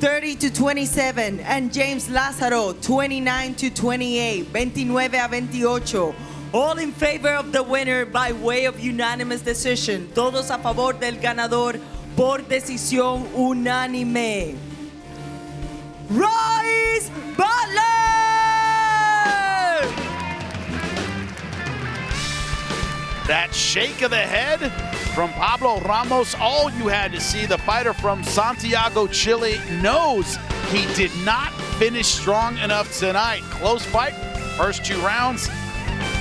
30-27, and James Lázaro 29-28, 29-28. All in favor of the winner by way of unanimous decision. Todos a favor del ganador por decisión unánime. Royce Butler! That shake of the head from Pablo Ramos, all you had to see. The fighter from Santiago, Chile knows he did not finish strong enough tonight. Close fight, first 2 rounds,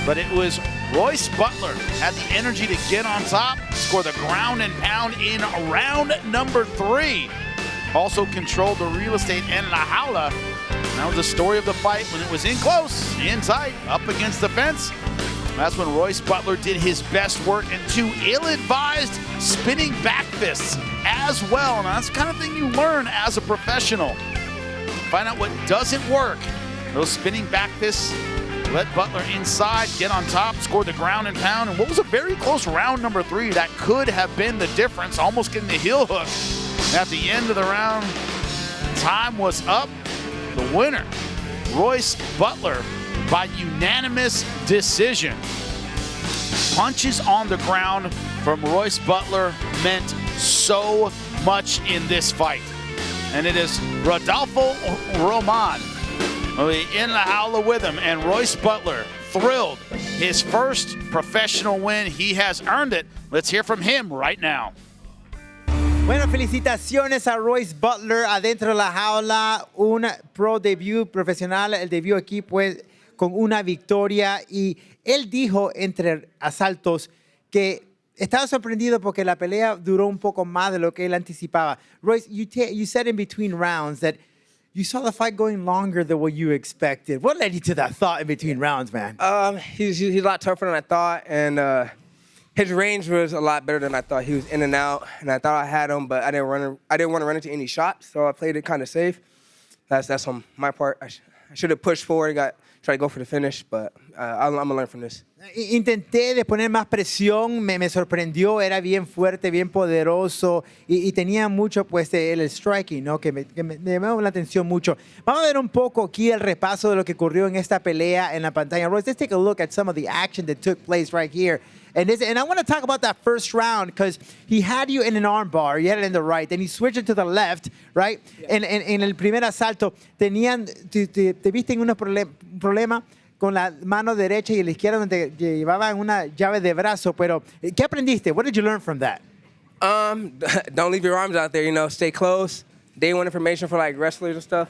but it was Royce Butler had the energy to get on top, score the ground and pound in round number 3. Also controlled the real estate in La Jaula. That was the story of the fight when it was in close, in tight, up against the fence. That's when Royce Butler did his best work, and 2 ill-advised spinning back fists as well. And that's the kind of thing you learn as a professional. Find out what doesn't work. Those spinning back fists let Butler inside, get on top, score the ground and pound. And what was a very close round number 3 that could have been the difference, almost getting the heel hook. At the end of the round, time was up. The winner, Royce Butler, by unanimous decision. Punches on the ground from Royce Butler meant so much in this fight. And it is Rodolfo Roman in La Jaula with him, and Royce Butler thrilled. His first professional win. He has earned it. Let's hear from him right now. Bueno, felicitaciones a Royce Butler adentro de La Jaula, un pro debut profesional, el debut aquí pues con una victoria, y él dijo entre asaltos que estaba sorprendido porque la pelea duró un poco más de lo que él anticipaba. Royce, you said in between rounds that you saw the fight going longer than what you expected. What led you to that thought in between rounds, man? He's a lot tougher than I thought, and his range was a lot better than I thought. He was in and out, and I thought I had him, but I didn't want to run into any shots, so I played it kind of safe. That's on my part. I should have pushed forward, tried to go for the finish, but I'm gonna learn from this. Intenté de poner más presión, me sorprendió, era bien fuerte, bien poderoso y tenía mucho pues el striking, ¿no? que me llamó la atención mucho. Vamos a ver un poco aquí el repaso de lo que ocurrió en esta pelea en la pantalla. Royce, let's take a look at some of the action that took place right here. And I want to talk about that first round because he had you in an arm bar, you had it in the right, then he switched it to the left, right? Yeah. En el primer asalto te viste en un problema con la mano derecha y la izquierda donde llevaban una llave de brazo, pero ¿qué aprendiste? What did you learn from that? Don't leave your arms out there, stay close. Day one information for like wrestlers and stuff.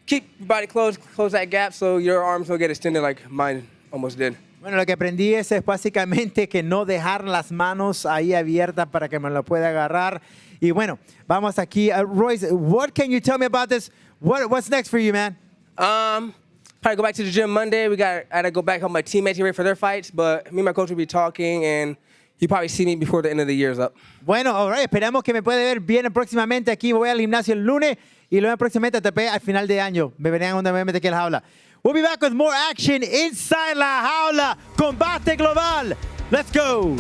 Keep your body close that gap so your arms will get extended like mine almost did. Bueno, lo que aprendí es básicamente que no dejar las manos ahí abiertas para que me lo pueda agarrar. Y bueno, vamos aquí. Royce, what can you tell me about this? What's next for you, man? Probably go back to the gym Monday. I had to go back help my teammates get ready for their fights, but me and my coach will be talking, and you probably see me before the end of the year is up. Bueno, all right, esperamos que me puede ver bien próximamente aquí. Voy al gimnasio el lunes y luego próximamente te al final de año. Me verán cuando me mete aquí en la jaula. We'll be back with more action inside La Jaula. Combate Global. Let's go.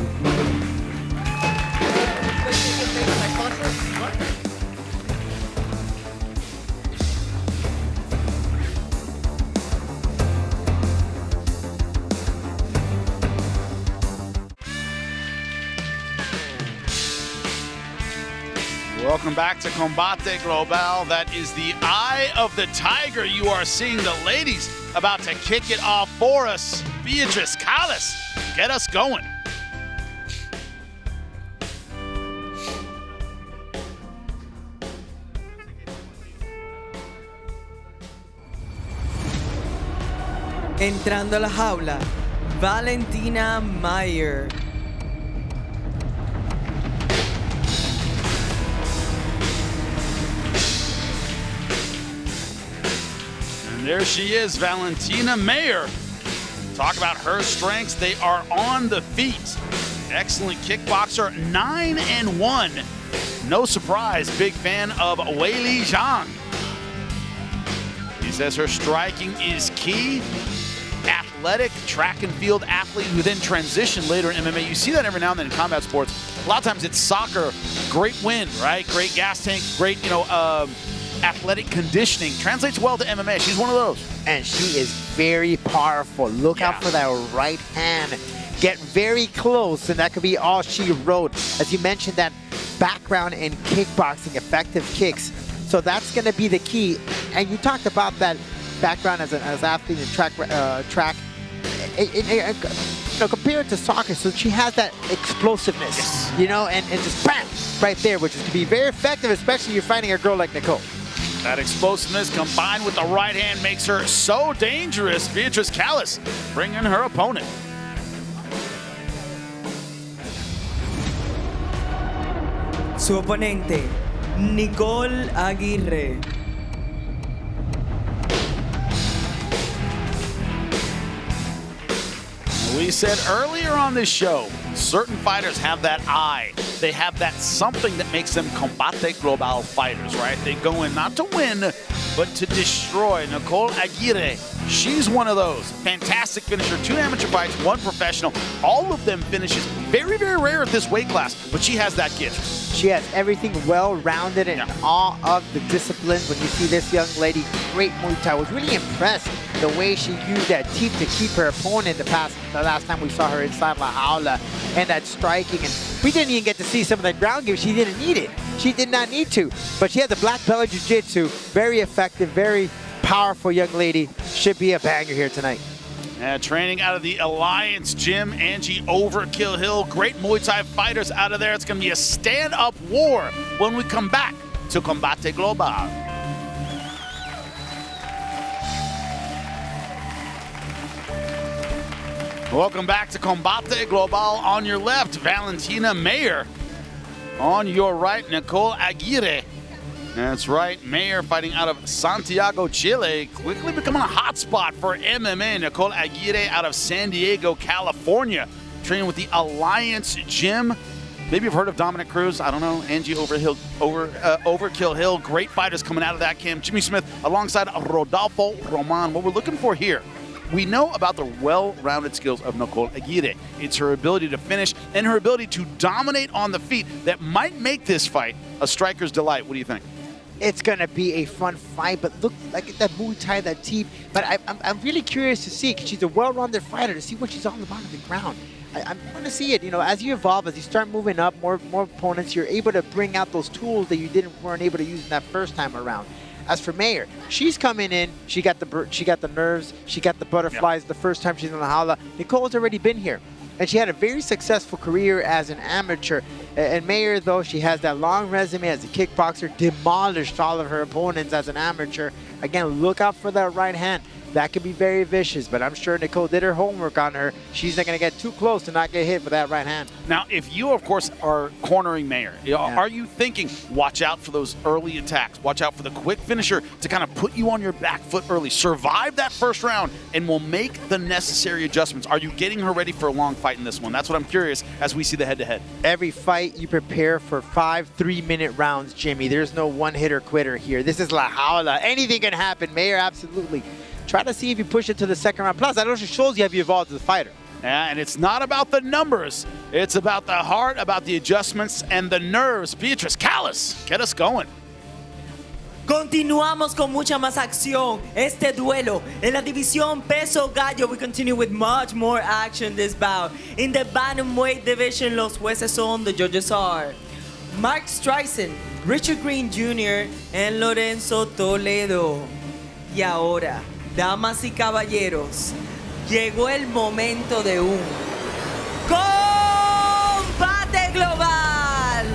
Welcome back to Combate Global. That is the eye of the tiger. You are seeing the ladies about to kick it off for us. Beatriz Callas, get us going. Entrando a la jaula, Valentina Meyer. And there she is, Valentina Meyer. Talk about her strengths. They are on the feet. Excellent kickboxer, 9-1. No surprise, big fan of Weili Zhang. He says her striking is key. Athletic track and field athlete who then transitioned later in MMA. You see that every now and then in combat sports. A lot of times it's soccer, great wind, right? Great gas tank, great, athletic conditioning. Translates well to MMA. She's one of those. And she is very powerful. Look out for that right hand. Get very close, and that could be all she wrote. As you mentioned, that background in kickboxing, effective kicks. So that's going to be the key. And you talked about that background as an athlete in track. Compared to soccer, so she has that explosiveness, and just bam, right there, which is to be very effective, especially if you're fighting a girl like Nikol. That explosiveness combined with the right hand makes her so dangerous. Beatriz Callas bringing her opponent. Su oponente, Nikol Aguirre. We said earlier on this show, certain fighters have that eye. They have that something that makes them Combate Global fighters, right? They go in not to win, but to destroy. Nikol Aguirre, she's one of those. Fantastic finisher, 2 amateur fights, 1 professional. All of them finishes. Very, very rare at this weight class, but she has that gift. She has everything well-rounded in all of the disciplines. When you see this young lady, great Muay Thai. I was really impressed the way she used that teep to keep her opponent the last time we saw her inside La Jaula, and that striking. And we didn't even get to see some of that ground game. She didn't need it. She did not need to. But she has a black belt in jiu-jitsu. Very effective, very powerful young lady. Should be a banger here tonight. Training out of the Alliance Gym, Angie Overkill Hill. Great Muay Thai fighters out of there. It's going to be a stand-up war when we come back to Combate Global. Welcome back to Combate Global. On your left, Valentina Meyer. On your right, Nikol Aguirre. That's right. Meyer fighting out of Santiago, Chile, quickly becoming a hot spot for MMA. Nikol Aguirre out of San Diego, California, training with the Alliance Gym. Maybe you've heard of Dominic Cruz. I don't know. Angie Overkill Hill. Great fighters coming out of that camp. Jimmy Smith alongside Rodolfo Roman. What we're looking for here, we know about the well-rounded skills of Nikol Aguirre. It's her ability to finish and her ability to dominate on the feet that might make this fight a striker's delight. What do you think? It's going to be a fun fight, but look like that Muay Thai, that teep. But I'm really curious to see, because she's a well-rounded fighter, to see what she's all about on the ground. I'm going to see it, you know, as you evolve, as you start moving up, more opponents, you're able to bring out those tools that you weren't able to use in that first time around. As for Meyer, she's coming in, she got the nerves, she got the butterflies the first time she's in the jaula. Nikol's already been here, and she had a very successful career as an amateur. And Meyer, though, she has that long resume as a kickboxer, demolished all of her opponents as an amateur. Again, look out for that right hand. That could be very vicious, but I'm sure Nikol did her homework on her. She's not going to get too close to not get hit with that right hand. Now, if you, of course, are cornering Meyer, are you thinking, watch out for those early attacks, watch out for the quick finisher to kind of put you on your back foot early, survive that first round, and will make the necessary adjustments? Are you getting her ready for a long fight in this one? That's what I'm curious as we see the head-to-head. Every fight, you prepare for 5 3-minute rounds, Jimmy. There's no one-hitter quitter here. This is La Jaula. Anything can happen. Meyer, absolutely. Try to see if you push it to the second round. Plus, that also shows you have evolved as a fighter. Yeah, and it's not about the numbers. It's about the heart, about the adjustments, and the nerves. Beatrice Callis, get us going. Continuamos con mucha más acción. Este duelo en la división peso gallo. We continue with much more action this bout. In the bantamweight division, los jueces son, the judges are Mark Streisand, Richard Green Jr., and Lorenzo Toledo. Y ahora, damas y caballeros, llegó el momento de un combate global.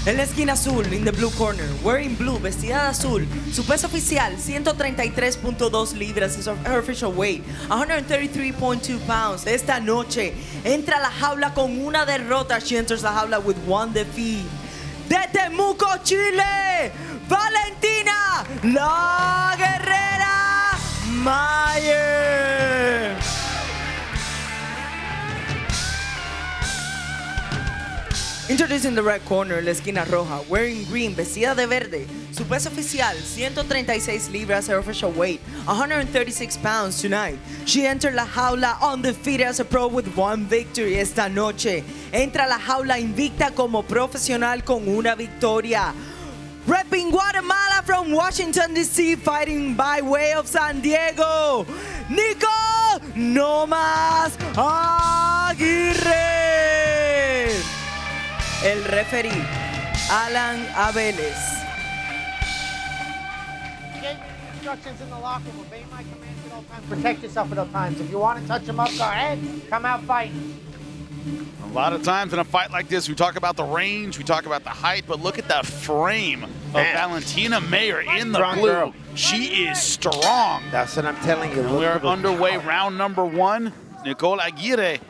En la esquina azul, in the blue corner, wearing blue, vestida de azul, su peso oficial, 133.2 libras, is her official weight, 133.2 pounds. Esta noche, entra a la jaula con una derrota. She enters la jaula with one defeat. De Temuco, Chile, Valentina, la guerrera Meyer. Introducing the red corner, la esquina roja, wearing green, vestida de verde. Su peso oficial, 136 libras, her official weight, 136 pounds tonight. She entered la jaula undefeated as a pro with one victory esta noche. Entra la jaula invicta como profesional con una victoria. Repping Guatemala from Washington, D.C., fighting by way of San Diego, Nikol "No Más" Aguirre. El referee, Alan Abeles. Gave me the instructions in the locker room. Obey my commands at all times. Protect yourself at all times. If you want to touch them up, go ahead. Come out fighting. A lot of times in a fight like this, we talk about the range, we talk about the height, but look at the frame of Valentina Meyer in the Strong blue. girl. She is strong. That's what I'm telling you. And we're underway, round number 1. Nikol Aguirre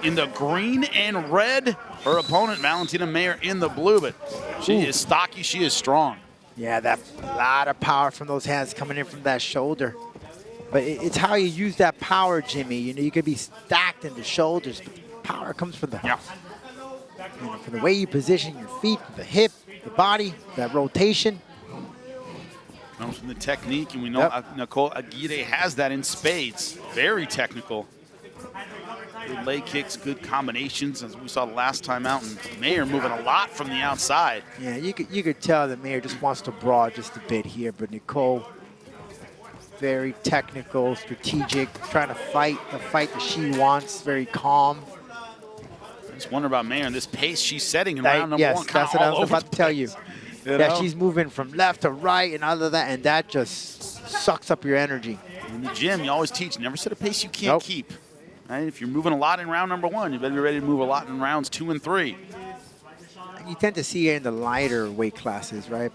in the green and red. Her opponent, Valentina Meyer, in the blue, but she is stocky, she is strong. Yeah, that's a lot of power from those hands coming in from that shoulder. But it's how you use that power, Jimmy. You know, you could be stacked in the shoulders, but the power comes from the, you know, from the way you position your feet, the hip, the body, that rotation. Comes from the technique, and we know Nikol Aguirre has that in spades. Very technical. Good leg kicks, good combinations, as we saw the last time out. And Meyer moving a lot from the outside. Yeah, you could tell that Meyer just wants to brawl just a bit here, but Nikol, very technical, strategic, trying to fight the fight that she wants, very calm. I just wonder about Meyer and this pace she's setting in round number 1. Yes, that's what I was about to tell you. know? She's moving from left to right and all of that, and that just sucks up your energy. In the gym, you always teach, never set a pace you can't keep. Right? If you're moving a lot in round number 1, you better be ready to move a lot in rounds 2 and 3. You tend to see it in the lighter weight classes, right?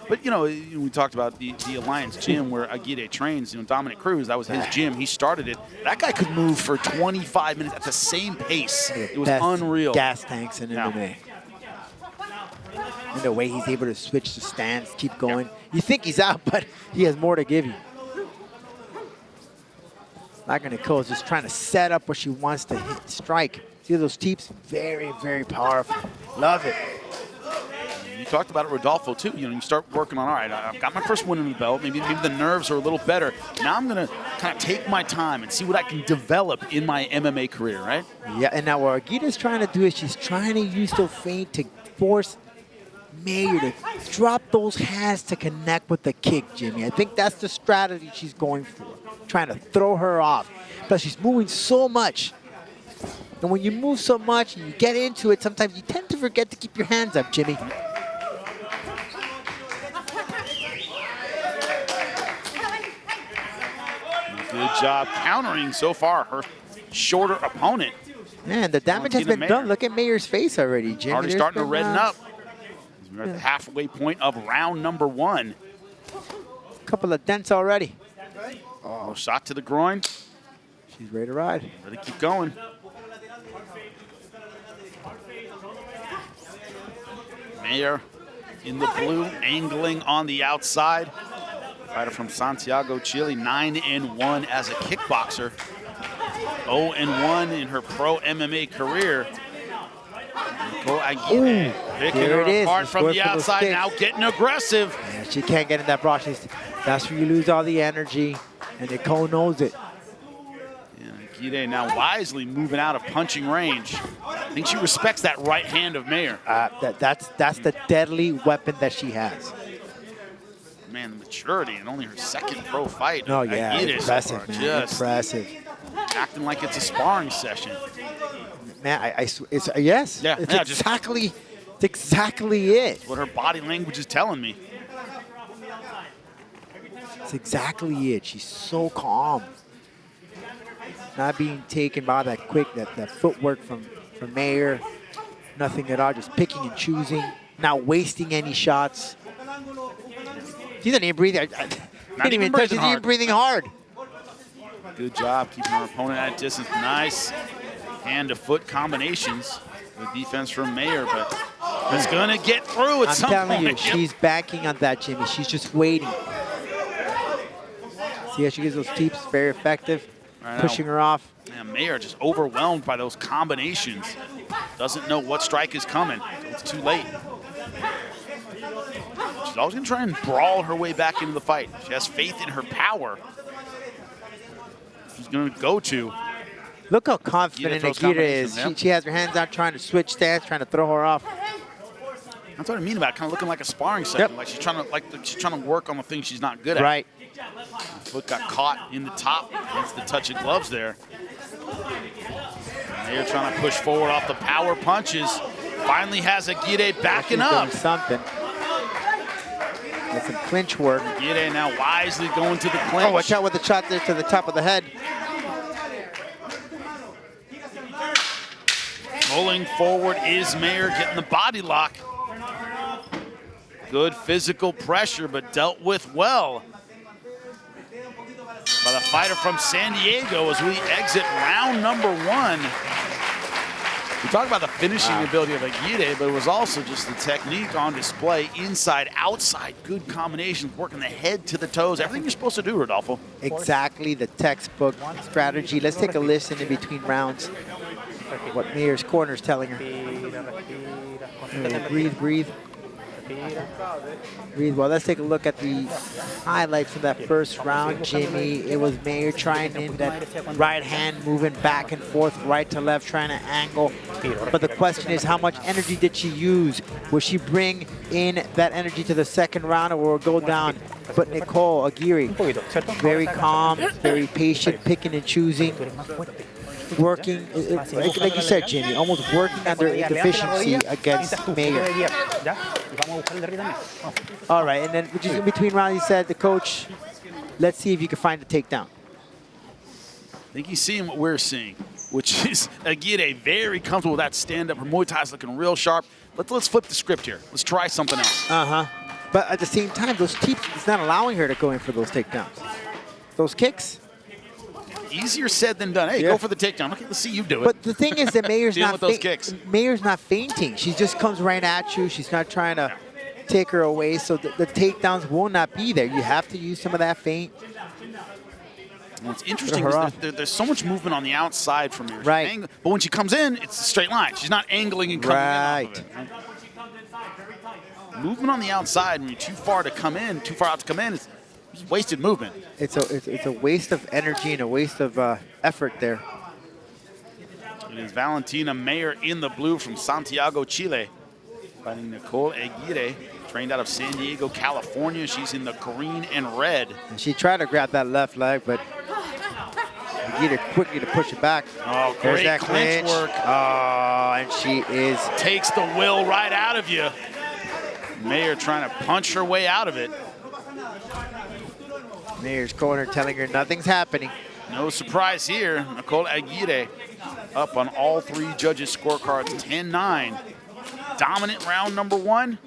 But But, we talked about the Alliance gym where Aguirre trains. Dominic Cruz, that was his gym. He started it. That guy could move for 25 minutes at the same pace. It was unreal. Gas tanks in MMA. And the way he's able to switch the stance, keep going. You think he's out, but he has more to give you. Like Nikol is just trying to set up where she wants to hit, strike. See those teeps? Very, very powerful. Love it. You talked about it, Rodolfo, too. You start working on, all right, I've got my first win in the belt. Maybe the nerves are a little better. Now I'm going to kind of take my time and see what I can develop in my MMA career, right? Yeah, and now what Aguirre's trying to do is she's trying to use the feint to force Meyer to drop those hands to connect with the kick, Jimmy. I think that's the strategy she's going for, trying to throw her off. But she's moving so much. And when you move so much and you get into it, sometimes you tend to forget to keep your hands up, Jimmy. Good job countering so far her shorter opponent. Man, the damage has been done. Look at Meyer's face already, Jimmy. Already starting to redden up. We're at the halfway point of round number 1. A couple of dents already. Oh, shot to the groin. She's ready to ride. Ready to keep going. Meyer in the blue, angling on the outside. Fighter from Santiago, Chile, 9-1 as a kickboxer. 0-1 in her pro MMA career. Nikol Aguirre picking her apart from the outside, now getting aggressive. Yeah, she can't get in that broad. That's where you lose all the energy, and Nikol knows it. And Aguirre now wisely moving out of punching range. I think she respects that right hand of Meyer. That's the deadly weapon that she has. Man, the maturity in only her second pro fight. Oh, yeah, impressive, man, just impressive. Acting like it's a sparring session. Man, it's yes. Yeah, it's yeah, exactly it. What her body language is telling me. It's exactly it. She's so calm. Not being taken by that quick, that footwork from Meyer. Nothing at all, just picking and choosing. Not wasting any shots. She didn't even breathe. Didn't even touch it. She's even breathing hard. Good job keeping her opponent at distance. Nice hand-to-foot combinations. Good defense from Meyer, but it's going to get through at some point. I'm telling you, she's banking on that, Jimmy. She's just waiting. See how she gets those teeps? Very effective. Right pushing now, her off. Yeah, Meyer just overwhelmed by those combinations. Doesn't know what strike is coming. It's too late. She's always going to try and brawl her way back into the fight. She has faith in her power. She's going to go to. Look how confident Aguirre is. She has her hands out, trying to switch stance, trying to throw her off. That's what I mean about it, kind of looking like a sparring session. Yep. Like she's trying to work on the things she's not good at. Right. The foot got caught in the top against the touch of gloves there. They're trying to push forward off the power punches. Finally has Aguirre backing up. Something. That's some clinch work. Aguirre now wisely going to the clinch. Oh, watch out with the shot there to the top of the head. Pulling forward is Meyer, getting the body lock. Good physical pressure, but dealt with well by the fighter from San Diego as we exit round number 1. We talk about the finishing ability of Aguirre, but it was also just the technique on display, inside, outside, good combinations, working the head to the toes, everything you're supposed to do, Rodolfo. Exactly the textbook strategy. Let's take a listen in between rounds. What Meyer's corner is telling her. Breathe, breathe. Breathe. Well, let's take a look at the highlights from that first round, Jimmy. It was Meyer trying in that right hand, moving back and forth, right to left, trying to angle. But the question is, how much energy did she use? Will she bring in that energy to the second round, or will it go down? But Nikol Aguirre, very calm, very patient, picking and choosing. Working, like you said, Jimmy, almost working on their deficiency against Meyer. All right, and then just in between rounds, he said, the coach, let's see if you can find the takedown. I think he's seeing what we're seeing, which is Aguirre very comfortable with that stand-up. Her Muay Thai's looking real sharp. Let's flip the script here. Let's try something else. But at the same time, those teeps, it's not allowing her to go in for those takedowns. Those kicks. Easier said than done. Hey, go for the takedown. Okay, let's see you do it. But the thing is that Meyer's Dealing not with those kicks. Meyer's not fainting. She just comes right at you. She's not trying to take her away. So the takedowns will not be there. You have to use some of that feint. What's interesting is there's so much movement on the outside from here. Right. But when she comes in, it's a straight line. She's not angling and coming in off of it. Right? Movement on the outside, when you're too far to come in, too far out to come in, it's wasted movement. It's a waste of energy and a waste of effort there. It is Valentina Meyer in the blue from Santiago, Chile, fighting Nikol Aguirre, trained out of San Diego, California. She's in the green and red. And she tried to grab that left leg, but Aguirre quickly to push it back. Oh, There's great that clinch work. Oh, and she takes the will right out of you. Meyer trying to punch her way out of it. Meyer's corner telling her nothing's happening. No surprise here. Nikol Aguirre up on all three judges' scorecards, 10-9. Dominant round number one.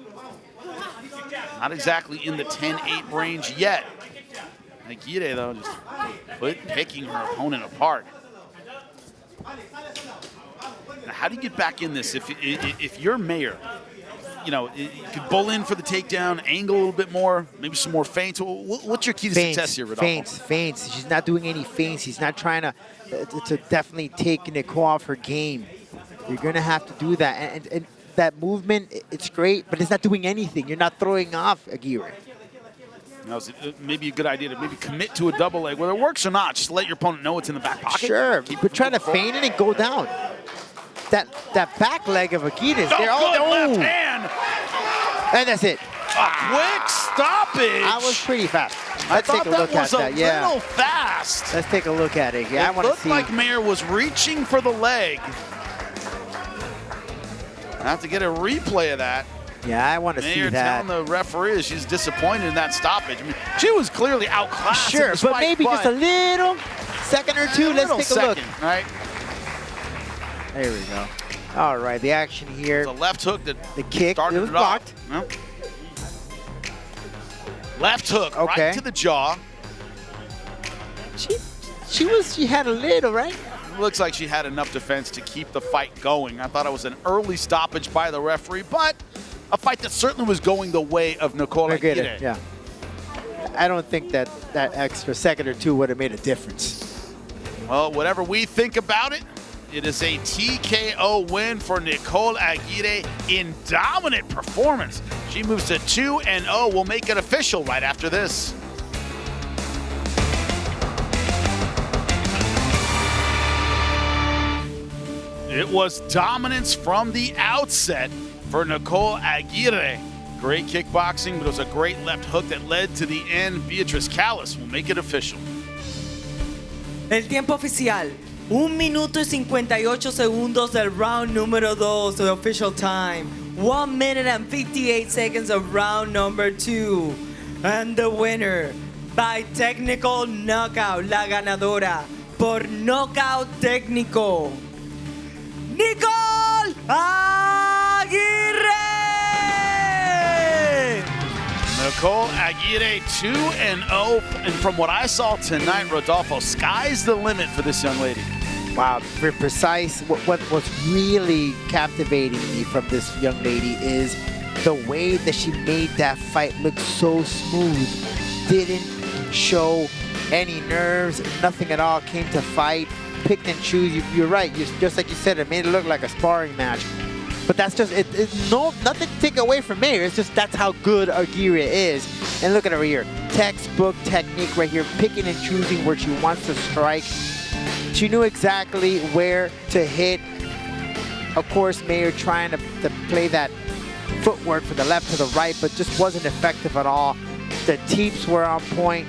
Not exactly in the 10-8 range yet. Aguirre, though, just picking her opponent apart. Now, how do you get back in this? If you're Meyer, you know, you could bull in for the takedown, angle a little bit more, maybe some more feints. What's your key to success here, Rodolfo? Feints. She's not doing any feints. She's not trying to definitely take Nikol off her game. You're going to have to do that. And that movement, it's great, but it's not doing anything. You're not throwing off Aguirre. Now, maybe a good idea to maybe commit to a double leg, whether it works or not. Just let your opponent know it's in the back pocket. Sure, but trying to feint it and go down. That back leg of Aguirre's there. Left hand. And that's it. Quick stoppage. I was pretty fast. I thought that was a little fast. Let's take a look at it. Yeah, I want to see. It looked like Meyer was reaching for the leg. I have to get a replay of that. Yeah, I want to see that. Meyer telling the referee she's disappointed in that stoppage. I mean, she was clearly outclassed. Sure, but maybe just a little second or two. Let's take a look. Right. There we go. All right, the action here. The left hook that the kick. started It was it blocked. Off. No. Left hook right to the jaw. She had a little, right? Looks like she had enough defense to keep the fight going. I thought it was an early stoppage by the referee, but a fight that certainly was going the way of Nikol Aguirre. Yeah. I don't think that extra second or two would have made a difference. Well, whatever we think about it, it is a TKO win for Nikol Aguirre in dominant performance. She moves to 2-0. We'll make it official right after this. It was dominance from the outset for Nikol Aguirre. Great kickboxing, but it was a great left hook that led to the end. Beatriz Callis will make it official. El tiempo oficial, 1 minuto y 58 segundos del round número 2, the official time. 1 minute and 58 seconds of round number 2. And the winner, by technical knockout, la ganadora, por knockout técnico, Nikol Aguirre! Nikol Aguirre 2-0, and from what I saw tonight, Rodolfo, sky's the limit for this young lady. Wow, very precise. What was really captivating me from this young lady is the way that she made that fight look so smooth. Didn't show any nerves, nothing at all. Came to fight, picked and choose. You're right. Just like you said, it made it look like a sparring match. But that's just nothing to take away from Meyer. It's just that's how good Aguirre is. And look at her here, textbook technique right here, picking and choosing where she wants to strike. She knew exactly where to hit. Of course, Meyer trying to play that footwork from the left to the right, but just wasn't effective at all. The teeps were on point.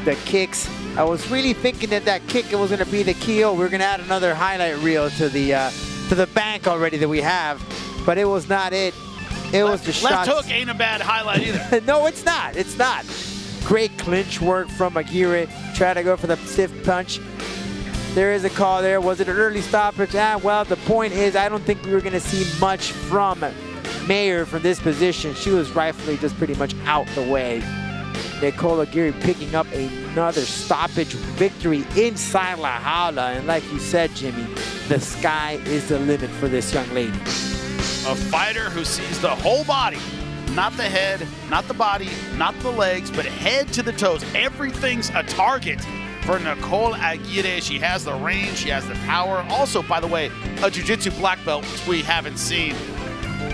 The kicks. I was really thinking that kick was going to be the key. We're going to add another highlight reel to the bank already that we have, but it was not it. It was the shots. Left hook ain't a bad highlight either. No, it's not. It's not. Great clinch work from Aguirre. Try to go for the stiff punch. There is a call there. Was it an early stoppage? Well, the point is I don't think we were going to see much from Meyer from this position. She was rightfully just pretty much out the way. Nikol Aguirre picking up another stoppage victory inside La Jaula. And like you said, Jimmy, the sky is the limit for this young lady. A fighter who sees the whole body, not the head, not the body, not the legs, but head to the toes. Everything's a target for Nikol Aguirre. She has the range, she has the power. Also, by the way, a jiu-jitsu black belt, which we haven't seen.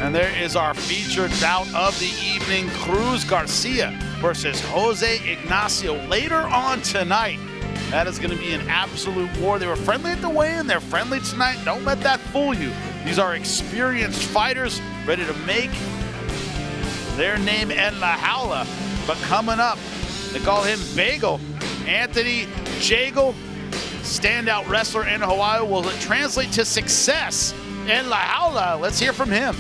And there is our featured bout of the evening, Cruz Garcia versus Jose Ignacio later on tonight. That is going to be an absolute war. They were friendly at the weigh-in. They're friendly tonight. Don't let that fool you. These are experienced fighters ready to make their name en la jaula. But coming up, they call him Bagel. Anthony Jegel, standout wrestler in Hawaii. Will it translate to success in La Jaula? Let's hear from him.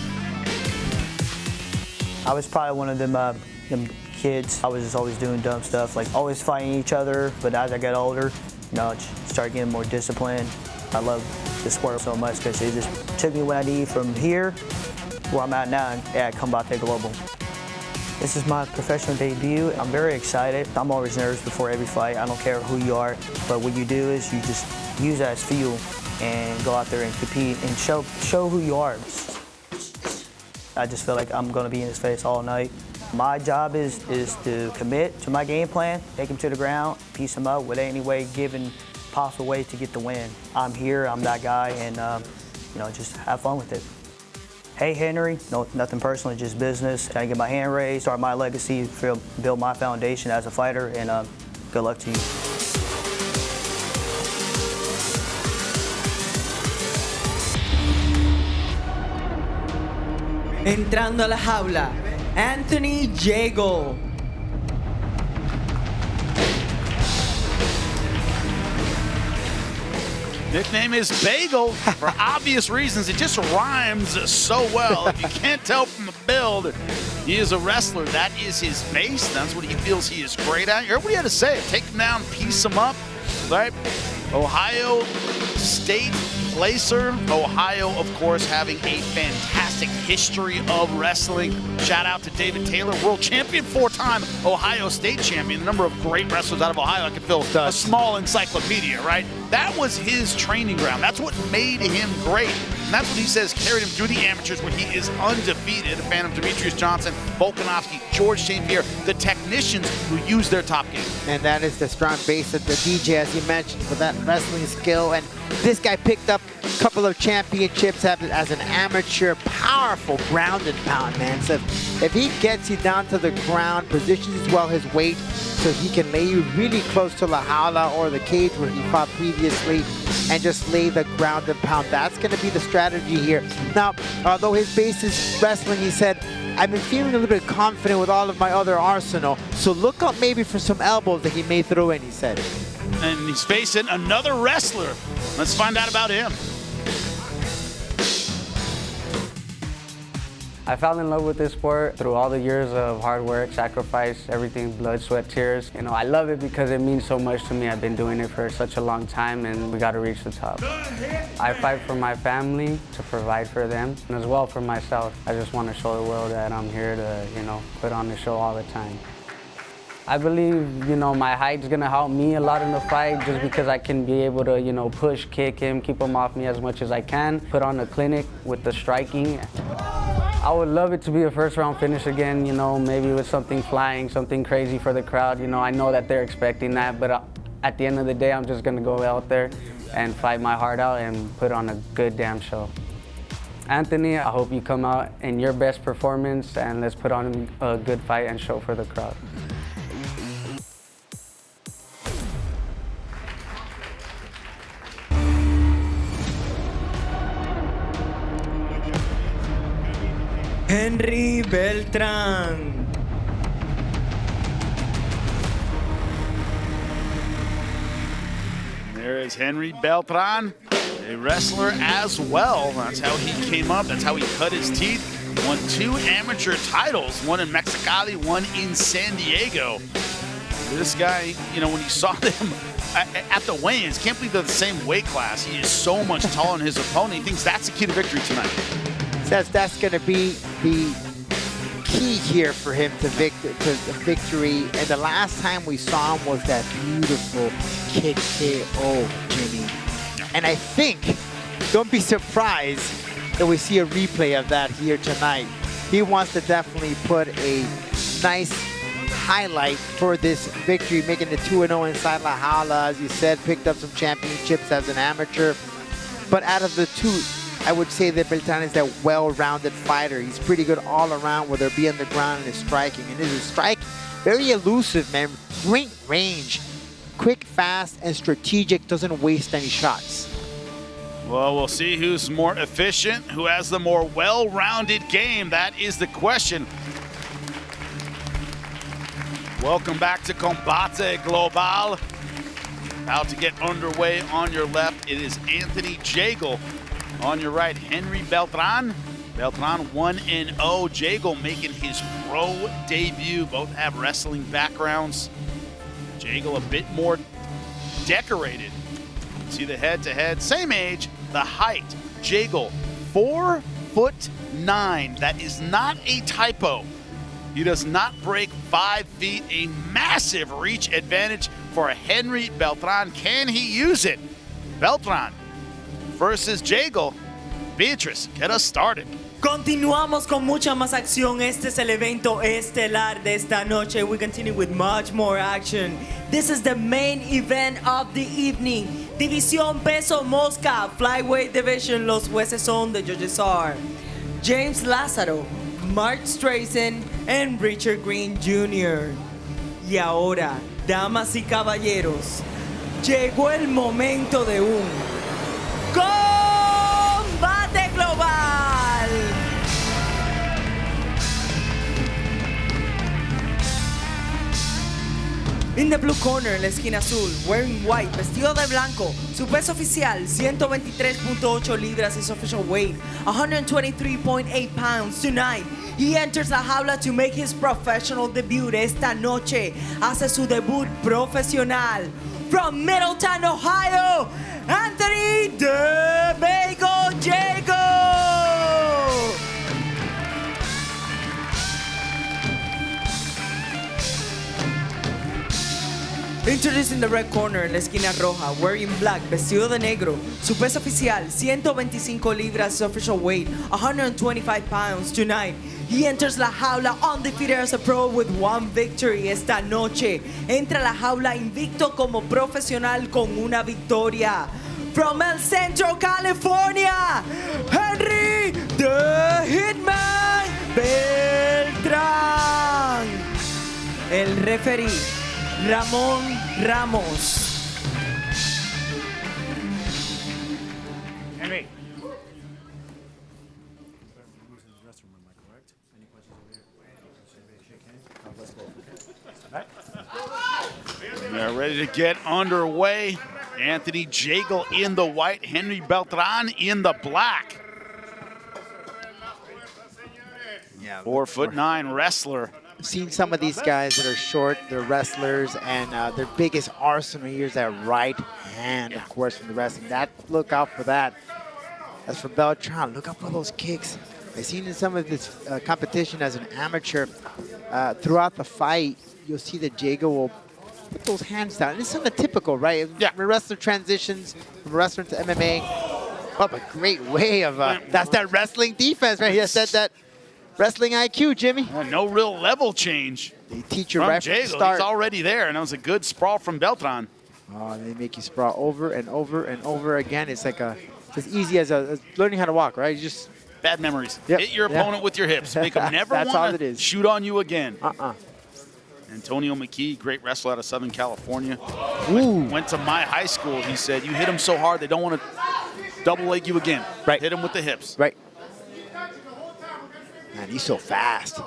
I was probably one of them kids. I was just always doing dumb stuff, like always fighting each other. But as I got older, you know, I started getting more disciplined. I love the sport so much because it just took me what I need from here, where I'm at now, at Combate Global. This is my professional debut. I'm very excited. I'm always nervous before every fight. I don't care who you are, but what you do is you just use that as fuel and go out there and compete and show who you are. I just feel like I'm gonna be in his face all night. My job is to commit to my game plan, take him to the ground, piece him up with any way, given possible way to get the win. I'm here, I'm that guy, and you know, just have fun with it. Hey Henry, no, nothing personal, just business. I get my hand raised, start my legacy, build my foundation as a fighter, and good luck to you. Entrando a la jaula, Anthony Jegel. Nickname is Bagel for obvious reasons. It just rhymes so well. If you can't tell from the build, he is a wrestler. That is his base. That's what he feels he is great at. You heard what he had to say. Take him down, piece him up, right? Ohio State placer. Ohio, of course, having a fantastic history of wrestling. Shout out to David Taylor, world champion, 4-time Ohio State champion. A number of great wrestlers out of Ohio. I could fill a small encyclopedia, right? That was his training ground. That's what made him great. And that's what he says carried him through the amateurs where he is undefeated. A fan of Demetrius Johnson, Volkanovski, George St. Pierre, the technicians who use their top game. And that is the strong base of the DJ, as you mentioned, for that wrestling skill. And this guy picked up a couple of championships as an amateur. Powerful ground and pound, man. So if he gets you down to the ground, positions well his weight so he can lay you really close to La Jaula or the cage where he fought previously and just lay the ground and pound. That's going to be the strategy here. Now, although his base is wrestling, he said, I've been feeling a little bit confident with all of my other arsenal, so look out maybe for some elbows that he may throw in, he said. And he's facing another wrestler. Let's find out about him. I fell in love with this sport through all the years of hard work, sacrifice, everything, blood, sweat, tears. You know, I love it because it means so much to me. I've been doing it for such a long time, and we got to reach the top. I fight for my family, to provide for them, and as well for myself. I just want to show the world that I'm here to, you know, put on the show all the time. I believe, you know, my height's gonna help me a lot in the fight just because I can be able to, you know, push, kick him, keep him off me as much as I can, put on a clinic with the striking. I would love it to be a first-round finish again, you know, maybe with something flying, something crazy for the crowd. You know, I know that they're expecting that, but at the end of the day, I'm just gonna go out there and fight my heart out and put on a good damn show. Anthony, I hope you come out in your best performance and let's put on a good fight and show for the crowd. Henry Beltran. There is Henry Beltran, a wrestler as well. That's how he came up. That's how he cut his teeth. Won 2 amateur titles, one in Mexicali, one in San Diego. This guy, you know, when you saw them at the weigh-ins, can't believe they're the same weight class. He is so much taller than his opponent. He thinks that's the key to victory tonight. That's going to be the key here for him to victory. And the last time we saw him was that beautiful kick KO, Jimmy. And I think, don't be surprised that we see a replay of that here tonight. He wants to definitely put a nice highlight for this victory, making it 2-0 inside La Jaula. As you said, picked up some championships as an amateur. But out of the two, I would say that Beltran is that well-rounded fighter. He's pretty good all around, whether it be on the ground and his striking. And his striking, very elusive, man. Great range. Quick, fast, and strategic. Doesn't waste any shots. Well, we'll see who's more efficient, who has the more well-rounded game. That is the question. Welcome back to Combate Global. About to get underway on your left. It is Anthony Jegel. On your right, Henry Beltran. Beltran 1-0. Jegel making his pro debut. Both have wrestling backgrounds. Jegel a bit more decorated. See the head-to-head, same age, the height. Jegel, 4'9". That is not a typo. He does not break 5 feet. A massive reach advantage for Henry Beltran. Can he use it? Beltran versus Jegel. Beatriz, get us started. Continuamos con mucha más acción. Este es el evento estelar de esta noche. We continue with much more action. This is the main event of the evening. División Peso Mosca, Flyweight Division. Los jueces son the judges are James Lázaro, Mark Strayson, and Richard Green Jr. Y ahora, damas y caballeros, llegó el momento de un combate global. In the blue corner, en la esquina azul, wearing white, vestido de blanco, su peso oficial 123.8 libras, his official weight 123.8 pounds. Tonight, he enters la jaula to make his professional debut. Esta noche hace su debut profesional. From Middletown, Ohio, Anthony "The Bagel" Jegel. Introducing the red corner, en la esquina roja, wearing black, vestido de negro, su peso oficial 125 libras, his official weight 125 pounds. Tonight, he enters la jaula undefeated as a pro with 1 victory. Esta noche entra la jaula invicto como profesional con una victoria. From El Centro, California, Henry "The Hitman" Beltran. El referee, Ramón Ramos. Henry. We are ready to get underway. Anthony Jegel in the white, Henry Beltran in the black. Yeah, 4'9" wrestler. I've seen some of these guys that are short, they're wrestlers, and their biggest arsenal here is that right hand, of course, from the wrestling. Look out for that. As for Beltran, look out for those kicks. I've seen in some of this competition as an amateur, throughout the fight, you'll see that Jegel will put those hands down. And it's something typical, right? Yeah. Wrestler transitions from wrestler to MMA. Oh, a great way of, that's that wrestling defense, right? He said that. Wrestling IQ, Jimmy. No real level change. They teach you from right from the Jegel. start. He's already there, and that was a good sprawl from Beltran. Oh, they make you sprawl over and over and over again. It's like it's as easy as learning how to walk, right? You just bad memories. Yep. Hit your opponent with your hips. Make them never want to shoot on you again. Antonio McKee, great wrestler out of Southern California. Ooh. Went to my high school. He said, you hit them so hard, they don't want to double leg you again. Right. Hit them with the hips. Right. Man, he's so fast.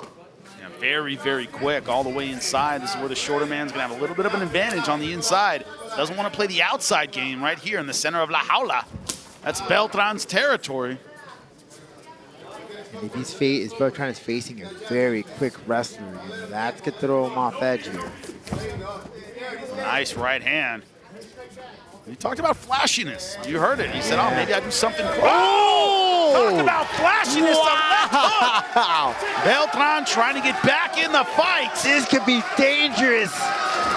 Yeah, very, very quick all the way inside. This is where the shorter man's going to have a little bit of an advantage on the inside. Doesn't want to play the outside game right here in the center of La Jaula. That's Beltran's territory. And if Beltran is facing a very quick wrestler, that could throw him off edge here. Nice right hand. He talked about flashiness. You heard it. He said, oh, maybe I do something cool. Oh! Talk about flashiness. Wow. Beltran trying to get back in the fight. This could be dangerous.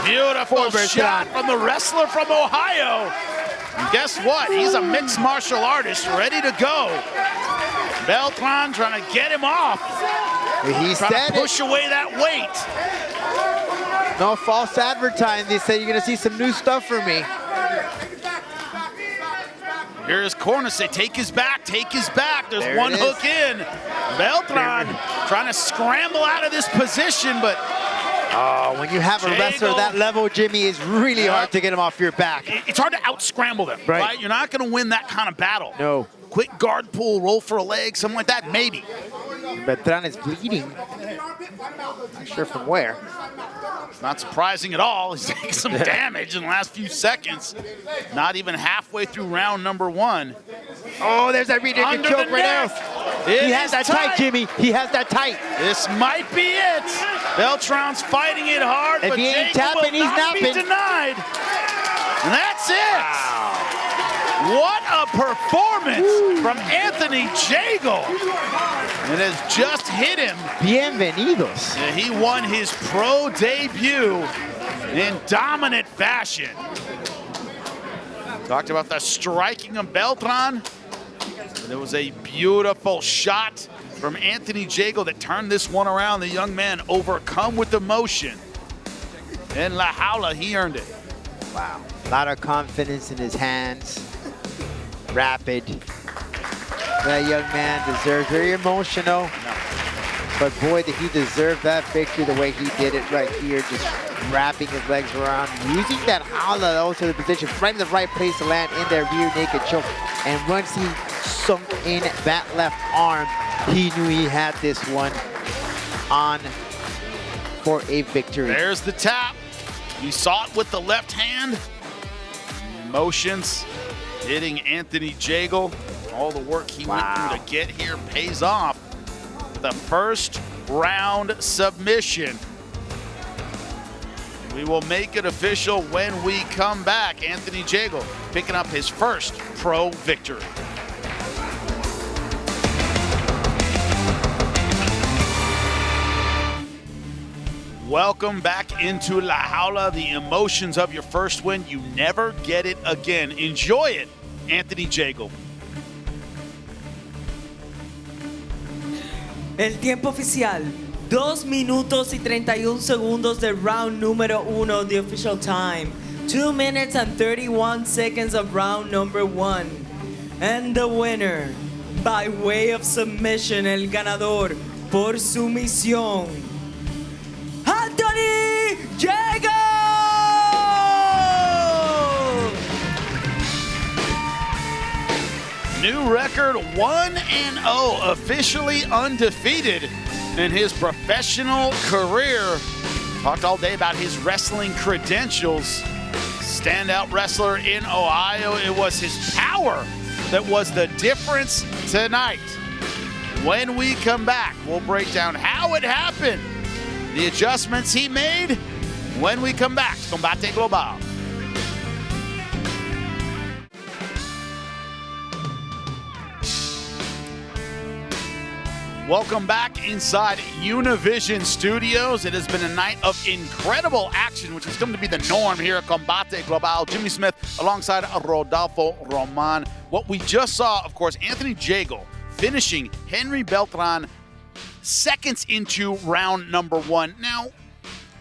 Beautiful shot from the wrestler from Ohio. And guess what? He's a mixed martial artist ready to go. Beltran trying to get him off. He's trying to push away that weight. No false advertising. They said you're going to see some new stuff from me. Here is corner say, take his back, take his back. There's there one hook in. Beltran trying to scramble out of this position, but when you have a wrestler at that level, Jimmy, it's really hard to get him off your back. It's hard to out-scramble them, right? You're not going to win that kind of battle. No. Quick guard pull, roll for a leg, something like that, maybe. Beltran is bleeding. Not sure from where. It's not surprising at all. He's taking some damage in the last few seconds. Not even halfway through round number 1. Oh, there's that rear naked choke right now. He has that tight, Jimmy. He has that tight. This might be it. Beltran's fighting it hard, if but he ain't Jegel tapping, will he's not be napping. denied. And that's it. Wow. What a performance from Anthony Jegel. It has just hit him. Bienvenidos. Yeah, he won his pro debut in dominant fashion. Talked about the striking of Beltran. There was a beautiful shot from Anthony Jegel that turned this one around. The young man overcome with emotion. In La Jaula, he earned it. Wow. A lot of confidence in his hands. Rapid. That young man deserves, very emotional. But boy, did he deserve that victory the way he did it right here, just wrapping his legs around, using that jaula also the position, right in the right place to land in their rear naked choke. And once he sunk in that left arm, he knew he had this one on for a victory. There's the tap. You saw it with the left hand. Emotions hitting Anthony Jegel. All the work he went through to get here pays off. The first round submission. We will make it official when we come back. Anthony Jegel picking up his first pro victory. Welcome back into La Jaula. The emotions of your first win. You never get it again. Enjoy it, Anthony Jegel. El tiempo oficial, 2 minutos y 31 segundos de round número 1, the official time. 2 minutes and 31 seconds of round number 1. And the winner, by way of submission, el ganador por sumisión, Anthony Jegel! New record 1-0, officially undefeated in his professional career. Talked all day about his wrestling credentials. Standout wrestler in Ohio. It was his power that was the difference tonight. When we come back, we'll break down how it happened, the adjustments he made, when we come back to Combate Global. Welcome back inside Univision Studios. It has been a night of incredible action, which has come to be the norm here at Combate Global. Jimmy Smith alongside Rodolfo Roman. What we just saw, of course, Anthony Jegel finishing Henry Beltran seconds into round number 1. Now,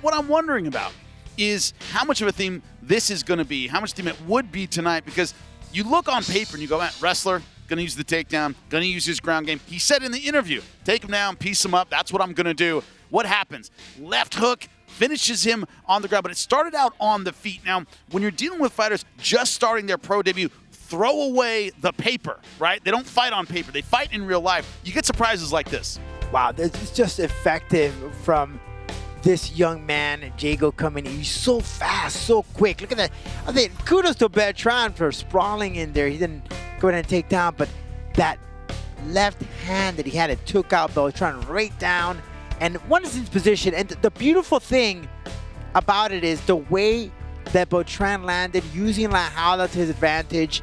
what I'm wondering about is how much of a theme this is going to be, how much theme it would be tonight, because you look on paper and you go, wrestler, going to use the takedown, going to use his ground game. He said in the interview, take him down, piece him up. That's what I'm going to do. What happens? Left hook finishes him on the ground, but it started out on the feet. Now, when you're dealing with fighters just starting their pro debut, throw away the paper, right? They don't fight on paper. They fight in real life. You get surprises like this. Wow, it's just effective from this young man, Jegel, coming in. He's so fast, so quick. Look at that. I think kudos to Beltran for sprawling in there. He didn't go ahead and take down, but that left hand that he had, it took out Beltran right down. And once it's in position, and the beautiful thing about it is the way that Beltran landed, using La Jaula to his advantage,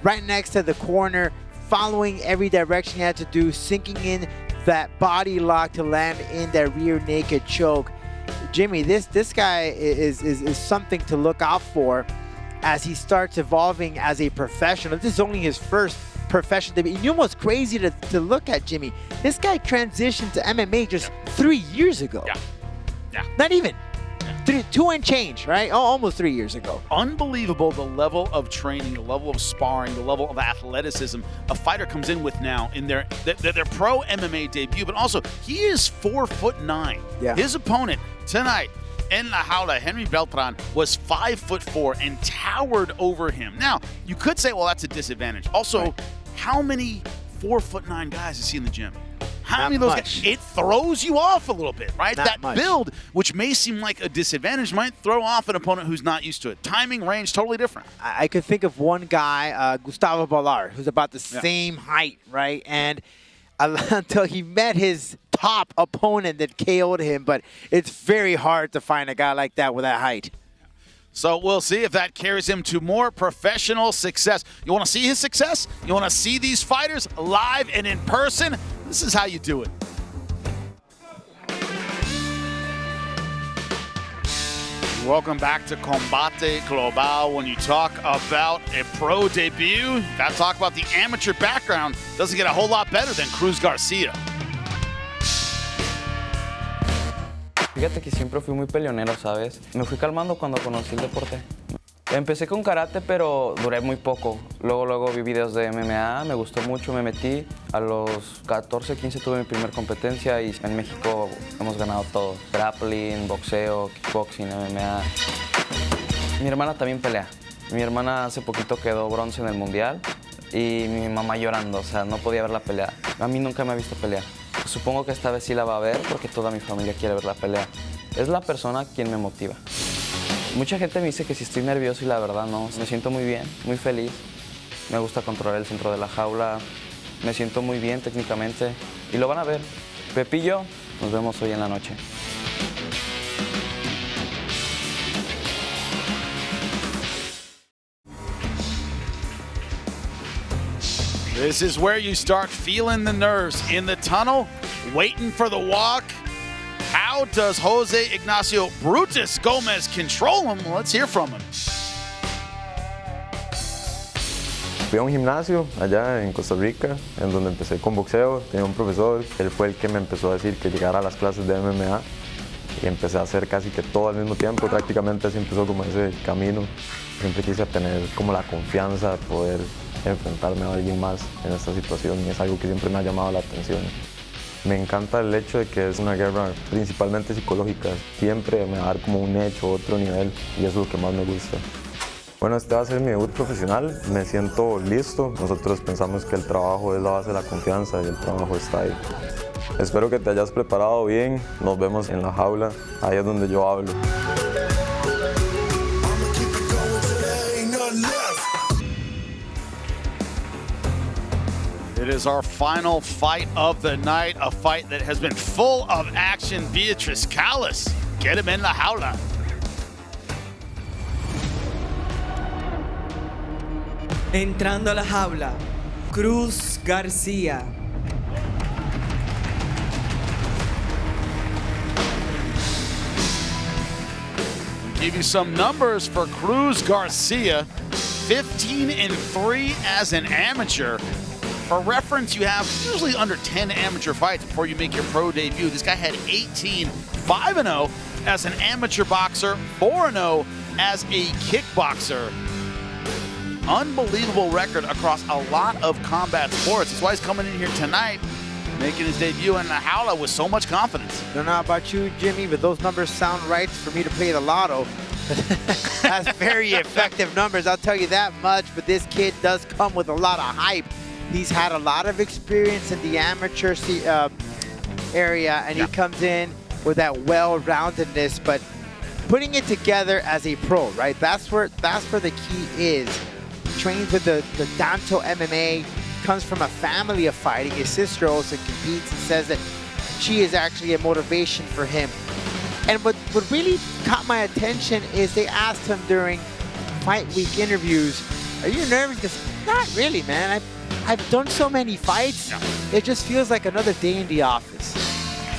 right next to the corner, following every direction he had to do, sinking in that body lock to land in that rear naked choke. Jimmy, this guy is something to look out for as he starts evolving as a professional. This is only his first professional debut. You know what's crazy to look at, Jimmy? This guy transitioned to MMA just 3 years ago. Yeah. Not even. 2 and change, right? Oh, almost 3 years ago. Unbelievable the level of training, the level of sparring, the level of athleticism a fighter comes in with now in their pro MMA debut. But also, he is 4'9". Yeah. His opponent tonight in La Jaula, Henry Beltran, was 5'4" and towered over him. Now, you could say, well, that's a disadvantage. Also, how many 4'9" guys is he in the gym? How many of those guys? It throws you off a little bit, right? That build, which may seem like a disadvantage, might throw off an opponent who's not used to it. Timing, range, totally different. I could think of one guy, Gustavo Ballard, who's about the same height, right? And until he met his top opponent that KO'd him, but it's very hard to find a guy like that with that height. So we'll see if that carries him to more professional success. You want to see his success? You want to see these fighters live and in person? This is how you do it. Welcome back to Combate Global. When you talk about a pro debut, you got to talk about the amateur background. Doesn't get a whole lot better than Cruz Garcia. Fíjate que siempre fui muy peleonero, ¿sabes? Me fui calmando cuando conocí el deporte. Empecé con karate, pero duré muy poco. Luego vi videos de MMA, me gustó mucho, me metí. A los 14, 15 tuve mi primera competencia y en México hemos ganado todo. Grappling, boxeo, kickboxing, MMA. Mi hermana también pelea. Mi hermana hace poquito quedó bronce en el mundial y mi mamá llorando, o sea, no podía ver la pelea. A mí nunca me ha visto pelear. Supongo que esta vez sí la va a ver porque toda mi familia quiere ver la pelea. Es la persona quien me motiva. Mucha gente me dice que si estoy nervioso y la verdad no. Me siento muy bien, muy feliz. Me gusta controlar el centro de la jaula. Me siento muy bien técnicamente y lo van a ver. Pepillo, nos vemos hoy en la noche. This is where you start feeling the nerves. In the tunnel, waiting for the walk. How does Jose Ignacio Brutus Gomez control him? Let's hear from him. Fui a un gimnasio allá en Costa Rica, en donde empecé con boxeo. Tenía un profesor, él fue el que me empezó a decir que llegara a las clases de MMA y empecé a hacer casi que todo al mismo tiempo. Prácticamente así empezó como ese camino. Siempre quise tener como la confianza de poder enfrentarme a alguien más en esta situación y es algo que siempre me ha llamado la atención. Me encanta el hecho de que es una guerra principalmente psicológica. Siempre me va a dar como un hecho, otro nivel y eso es lo que más me gusta. Bueno, este va a ser mi debut profesional, me siento listo. Nosotros pensamos que el trabajo es la base de la confianza y el trabajo está ahí. Espero que te hayas preparado bien, nos vemos en la jaula, ahí es donde yo hablo. It is our final fight of the night, a fight that has been full of action. Beatriz Callas, get him in la jaula. Entrando a la jaula, Cruz Garcia. Give you some numbers for Cruz Garcia. 15-3 as an amateur. For reference, you have usually under 10 amateur fights before you make your pro debut. This guy had 18, 5-0 as an amateur boxer, 4-0 as a kickboxer. Unbelievable record across a lot of combat sports. That's why he's coming in here tonight, making his debut in the jaula with so much confidence. I don't know about you, Jimmy, but those numbers sound right for me to play the lotto. That's very effective numbers, I'll tell you that much, but this kid does come with a lot of hype. He's had a lot of experience in the amateur area, and he comes in with that well-roundedness, but putting it together as a pro, right? That's where the key is. He trains with the Danto MMA, comes from a family of fighting. His sister also competes and says that she is actually a motivation for him. And what really caught my attention is they asked him during fight week interviews, are you nervous? Because not really, man. I've done so many fights. It just feels like another day in the office.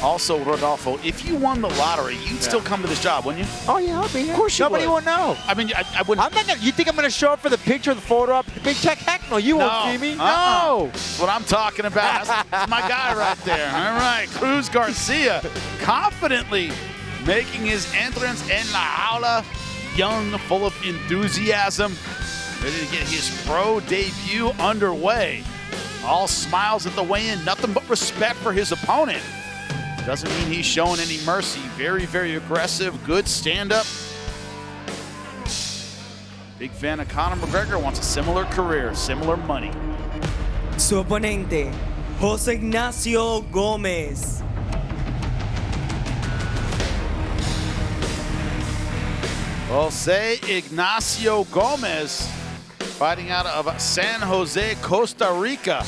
Also, Rodolfo, if you won the lottery, you'd still come to this job, wouldn't you? Oh, yeah, I'll be here. Of course you Nobody would. will know. I mean, I wouldn't. I'm not gonna, you think I'm going to show up for the picture, the photo op, the big check? Heck no, you won't see me. No. That's what I'm talking about. That's my guy right there. All right, Cruz Garcia confidently making his entrance in La Jaula. Young, full of enthusiasm, ready to get his pro debut underway. All smiles at the weigh-in, nothing but respect for his opponent. Doesn't mean he's showing any mercy. Very, very aggressive, good stand-up. Big fan of Conor McGregor, wants a similar career, similar money. Su oponente, José Ignacio Gómez. Jose Ignacio Gomez, fighting out of San Jose, Costa Rica.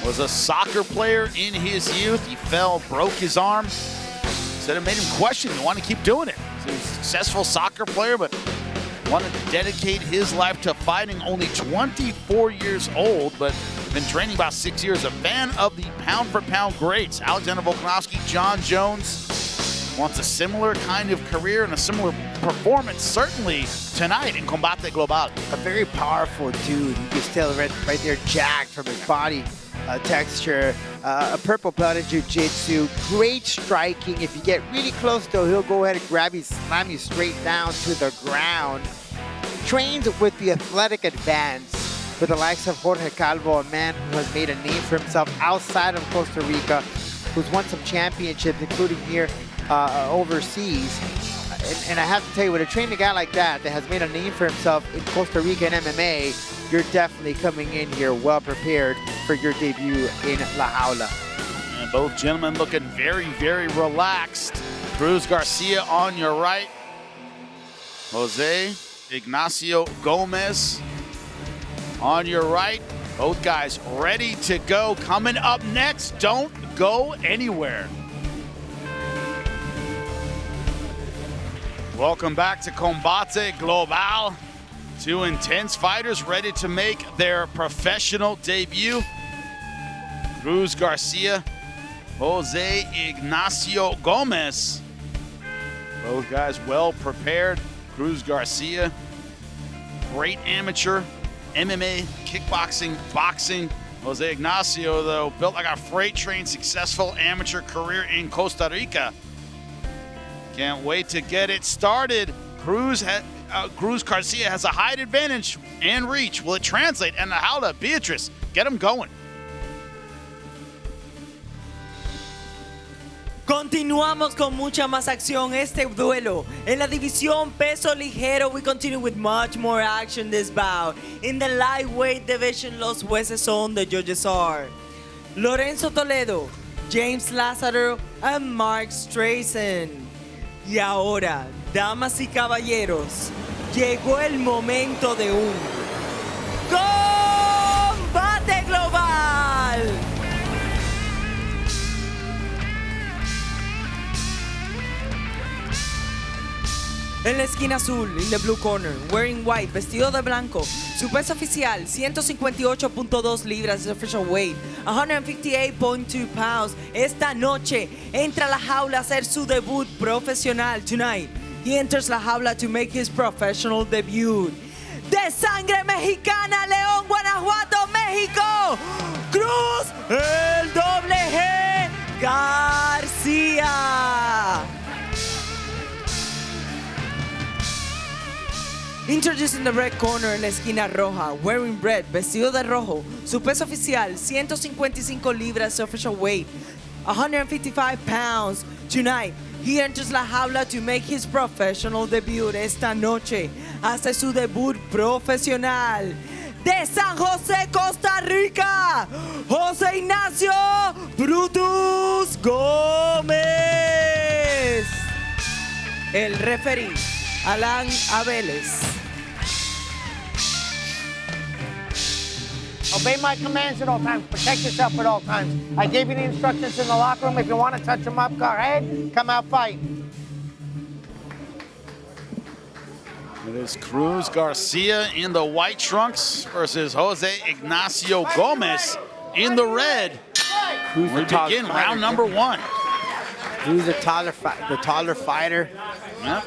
Was a soccer player in his youth. He fell, broke his arm. Said it made him question, he wanted to keep doing it. He's a successful soccer player, but wanted to dedicate his life to fighting. Only 24 years old, but been training about 6 years. A fan of the pound-for-pound greats. Alexander Volkanovski, John Jones. Wants a similar kind of career and a similar performance, certainly tonight in Combate Global. A very powerful dude. You can tell right there, jacked from his body texture. A purple belt in jiu-jitsu. Great striking. If you get really close, though, he'll go ahead and grab you, slam you straight down to the ground. Trains with the athletic advance with the likes of Jorge Calvo, a man who has made a name for himself outside of Costa Rica, who's won some championships, including here overseas. And I have to tell you, with a training guy like that has made a name for himself in Costa Rica and MMA, you're definitely coming in here well prepared for your debut in La Jaula. And both gentlemen looking very, very relaxed. Cruz Garcia on your right. Jose Ignacio Gomez on your right. Both guys ready to go. Coming up next, don't go anywhere. Welcome back to Combate Global. Two intense fighters ready to make their professional debut. Cruz Garcia, Jose Ignacio Gomez. Both guys well prepared. Cruz Garcia, great amateur, MMA, kickboxing, boxing. Jose Ignacio, though, built like a freight train, successful amateur career in Costa Rica. Can't wait to get it started. Cruz Garcia has a height advantage and reach. Will it translate? And the Jaula, Beatriz, get him going. Continuamos con mucha más acción este duelo. En la división peso ligero, we continue with much more action this bout. In the lightweight division, los jueces son the judges are Lorenzo Toledo, James Lázaro, and Mark Strayson. Y ahora, damas y caballeros, llegó el momento de un combate global. En la esquina azul, in the blue corner, wearing white, vestido de blanco, su peso oficial, 158.2 libras, his official weight, 158.2 pounds. Esta noche entra a la jaula a hacer su debut profesional. Tonight, he enters la jaula to make his professional debut. De sangre mexicana, León, Guanajuato, México, Cruz, el doble G, Garcia. Introducing the red corner en la esquina roja, wearing red, vestido de rojo, su peso oficial, 155 libras, official weight, 155 pounds. Tonight, he enters la jaula to make his professional debut. Esta noche hace su debut profesional. De San José, Costa Rica, José Ignacio Brutus Gómez. El referee, Alan Abeles. Obey my commands at all times. Protect yourself at all times. I gave you the instructions in the locker room. If you want to touch them up, go ahead. Come out fighting. It is Cruz Garcia in the white trunks versus Jose Ignacio Gomez in the red. We begin round number 1. Who's the taller fighter? Yep.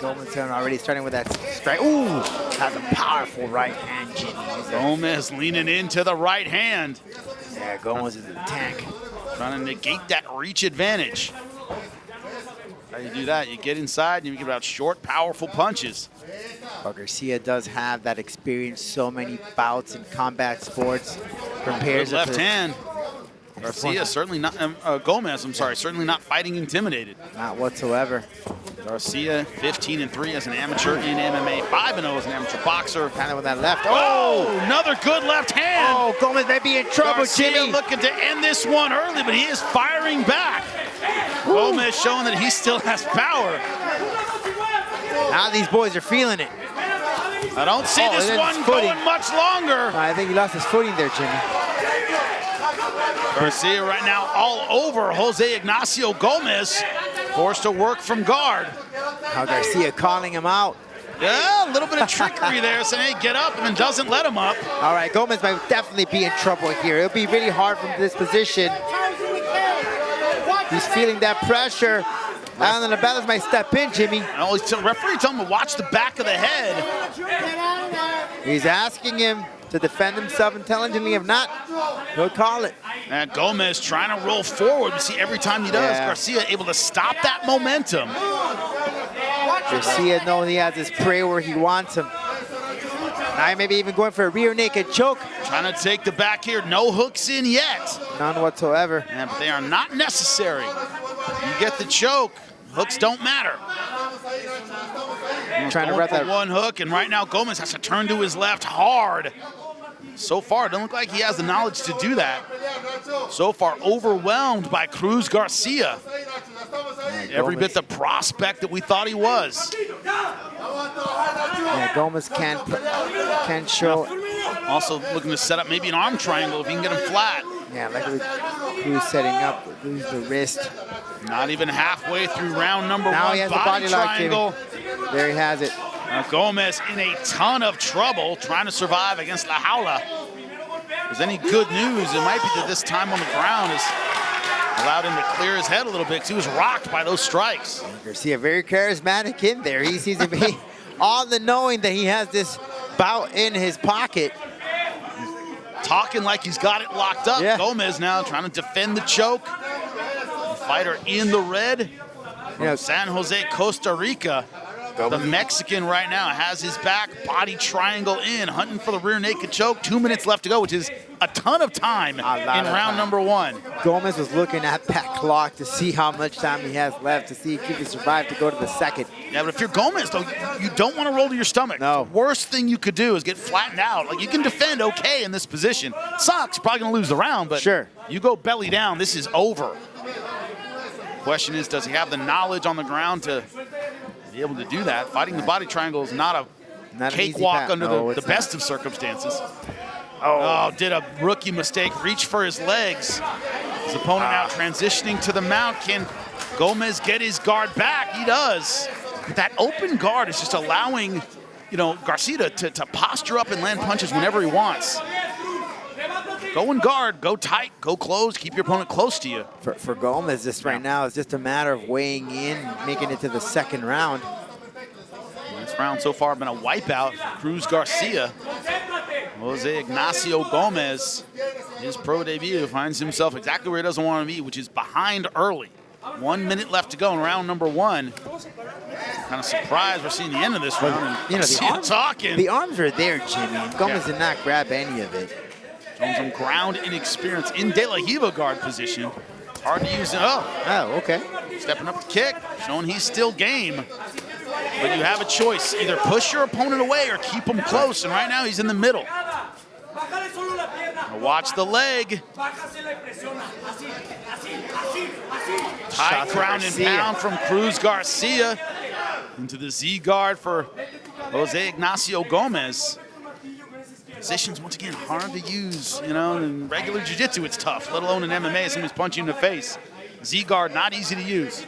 Gomez already starting with that strike. Ooh, has a powerful right hand, Jimmy. Gomez leaning into the right hand. Yeah, Gomez is a tank. Trying to negate that reach advantage. How do you do that? You get inside and you get out short, powerful punches. But Garcia does have that experience, so many bouts in combat sports. Prepares Good left hand. Garcia certainly not, Gomez, I'm sorry, certainly not fighting intimidated. Not whatsoever. Garcia, 15-3 as an amateur in MMA, 5-0 as an amateur boxer. Kind of with that left. Oh, another good left hand. Oh, Gomez may be in trouble, Garcia Jimmy. looking to end this one early, but he is firing back. Ooh. Gomez showing that he still has power. Now these boys are feeling it. I don't see this one going much longer. I think he lost his footing there, Jimmy. Garcia right now all over Jose Ignacio Gomez, forced to work from guard. Now Garcia calling him out. Yeah, a little bit of trickery there, saying, hey, get up, and doesn't let him up. All right, Gomez might definitely be in trouble here. It'll be really hard from this position. He's feeling that pressure. Alan Labelas might step in, Jimmy. No, the referee told him to watch the back of the head. He's asking him to defend himself intelligently. If not, he'll call it. And Gomez trying to roll forward. You see every time he does, Garcia able to stop that momentum. Garcia knows he has his prey where he wants him. Now maybe even going for a rear naked choke. Trying to take the back here. No hooks in yet. None whatsoever. Yeah, but they are not necessary. You get the choke. Hooks don't matter. Trying to wrap that one hook, and right now Gomez has to turn to his left hard. So far, it doesn't look like he has the knowledge to do that. So far, overwhelmed by Cruz Garcia. Every bit the prospect that we thought he was. Yeah, Gomez can't show. Also looking to set up maybe an arm triangle if he can get him flat. Yeah, like Cruz setting up, lose the wrist. Not even halfway through round number 1. Now he has body the body triangle. lock, there he has it. Gomez in a ton of trouble trying to survive against La Jaula. If there's any good news, it might be that this time on the ground has allowed him to clear his head a little bit because he was rocked by those strikes. Garcia very charismatic in there. He seems to be all the knowing that he has this bout in his pocket. Talking like he's got it locked up. Yeah. Gomez now trying to defend the choke. The fighter in the red from San Jose, Costa Rica. The Mexican right now has his back, body triangle in, hunting for the rear naked choke. 2 minutes left to go, which is a ton of time in round number 1. Gomez was looking at that clock to see how much time he has left, to see if he can survive to go to the second. Yeah, but if you're Gomez, though, you don't want to roll to your stomach. No. The worst thing you could do is get flattened out. Like, you can defend okay in this position. Sucks, you're probably going to lose the round, but sure, you go belly down, this is over. Question is, does he have the knowledge on the ground to be able to do that? Fighting the body triangle is not a cakewalk under the best of circumstances. Oh, did a rookie mistake, reach for his legs. His opponent now transitioning to the mount. Can Gomez get his guard back? He does. But that open guard is just allowing, Garcia to posture up and land punches whenever he wants. Go in guard, go tight, go close, keep your opponent close to you. For Gomez, this right now is just a matter of weighing in, making it to the second round. This round so far been a wipeout for Cruz Garcia. Jose Ignacio Gomez, his pro debut, finds himself exactly where he doesn't want to be, which is behind early. 1 minute left to go in round number 1. Kind of surprised we're seeing the end of this round. And the arms are there, Jimmy. Gomez did not grab any of it. Showing some ground inexperience in De La Hiva guard position. Hard to use it. Oh, okay. Stepping up the kick, showing he's still game. But you have a choice. Either push your opponent away or keep him close. And right now he's in the middle. Now watch the leg. Tight ground and pound from Cruz Garcia. Into the Z guard for Jose Ignacio Gomez. Positions, once again, hard to use. In regular jiu-jitsu, it's tough, let alone in MMA, somebody's punching you in the face. Z-guard, not easy to use.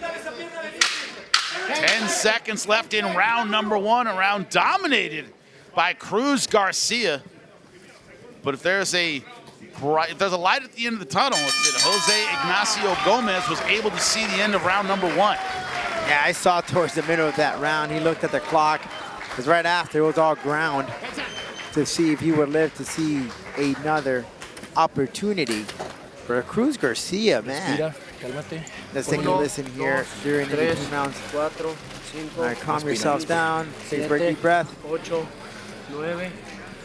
10 seconds left in round number 1, a round dominated by Cruz Garcia. But if there's a light at the end of the tunnel, it's that Jose Ignacio Gomez was able to see the end of round number 1. Yeah, I saw towards the middle of that round, he looked at the clock, because right after it was all ground to see if he would live to see another opportunity for Cruz Garcia, man. Let's take a listen here during the between rounds. All right, calm yourselves down, take a deep breath.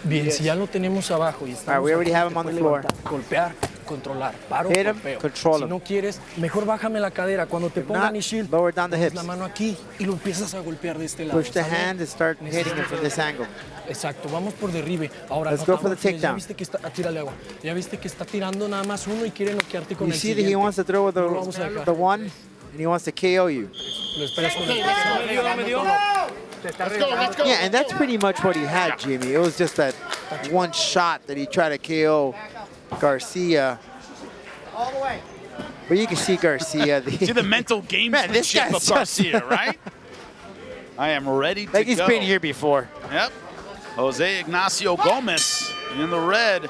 Bien, si ya lo tenemos abajo y All right, we already have him on the floor. Golpear, controlar, paro, Hit him, golpeo. control Si him. no quieres, mejor bájame la cadera. Cuando te pongan Not y shield, lower down the hips. la mano aquí y lo empiezas a golpear de este lado. Push the ¿sale? hand and start hitting him from this angle. Exacto, vamos por derribe. Ahora, Let's go for the notamos, ya takedown. viste que está, tírale agua. Ya viste que está tirando nada más uno y quiere noquearte con You el see that he siguiente. wants to throw with No lo vamos a dejar. the one, and he wants to KO you. Lo esperas con el Yeah, and that's pretty much what he had, Jimmy. It was just that one shot that he tried to KO Garcia. But you can see Garcia. See the mental gamesmanship of Garcia, right? I am ready to go. Like he's been here before. Yep. Jose Ignacio Gomez in the red.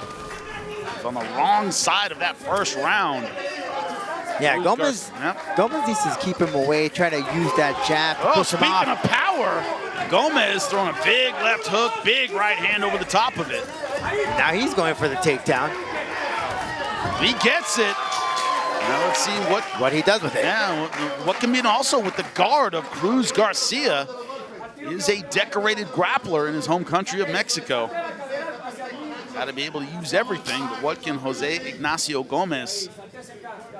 It's on the wrong side of that first round. Yeah, Gomez needs to keep him away, try to use that jab to push him speaking off. of power, Gomez throwing a big left hook, big right hand over the top of it. Now he's going for the takedown. He gets it. Now let's see what he does with it. Yeah, what can be also with the guard of Cruz Garcia. He is a decorated grappler in his home country of Mexico. Got to be able to use everything, but what can Jose Ignacio Gomez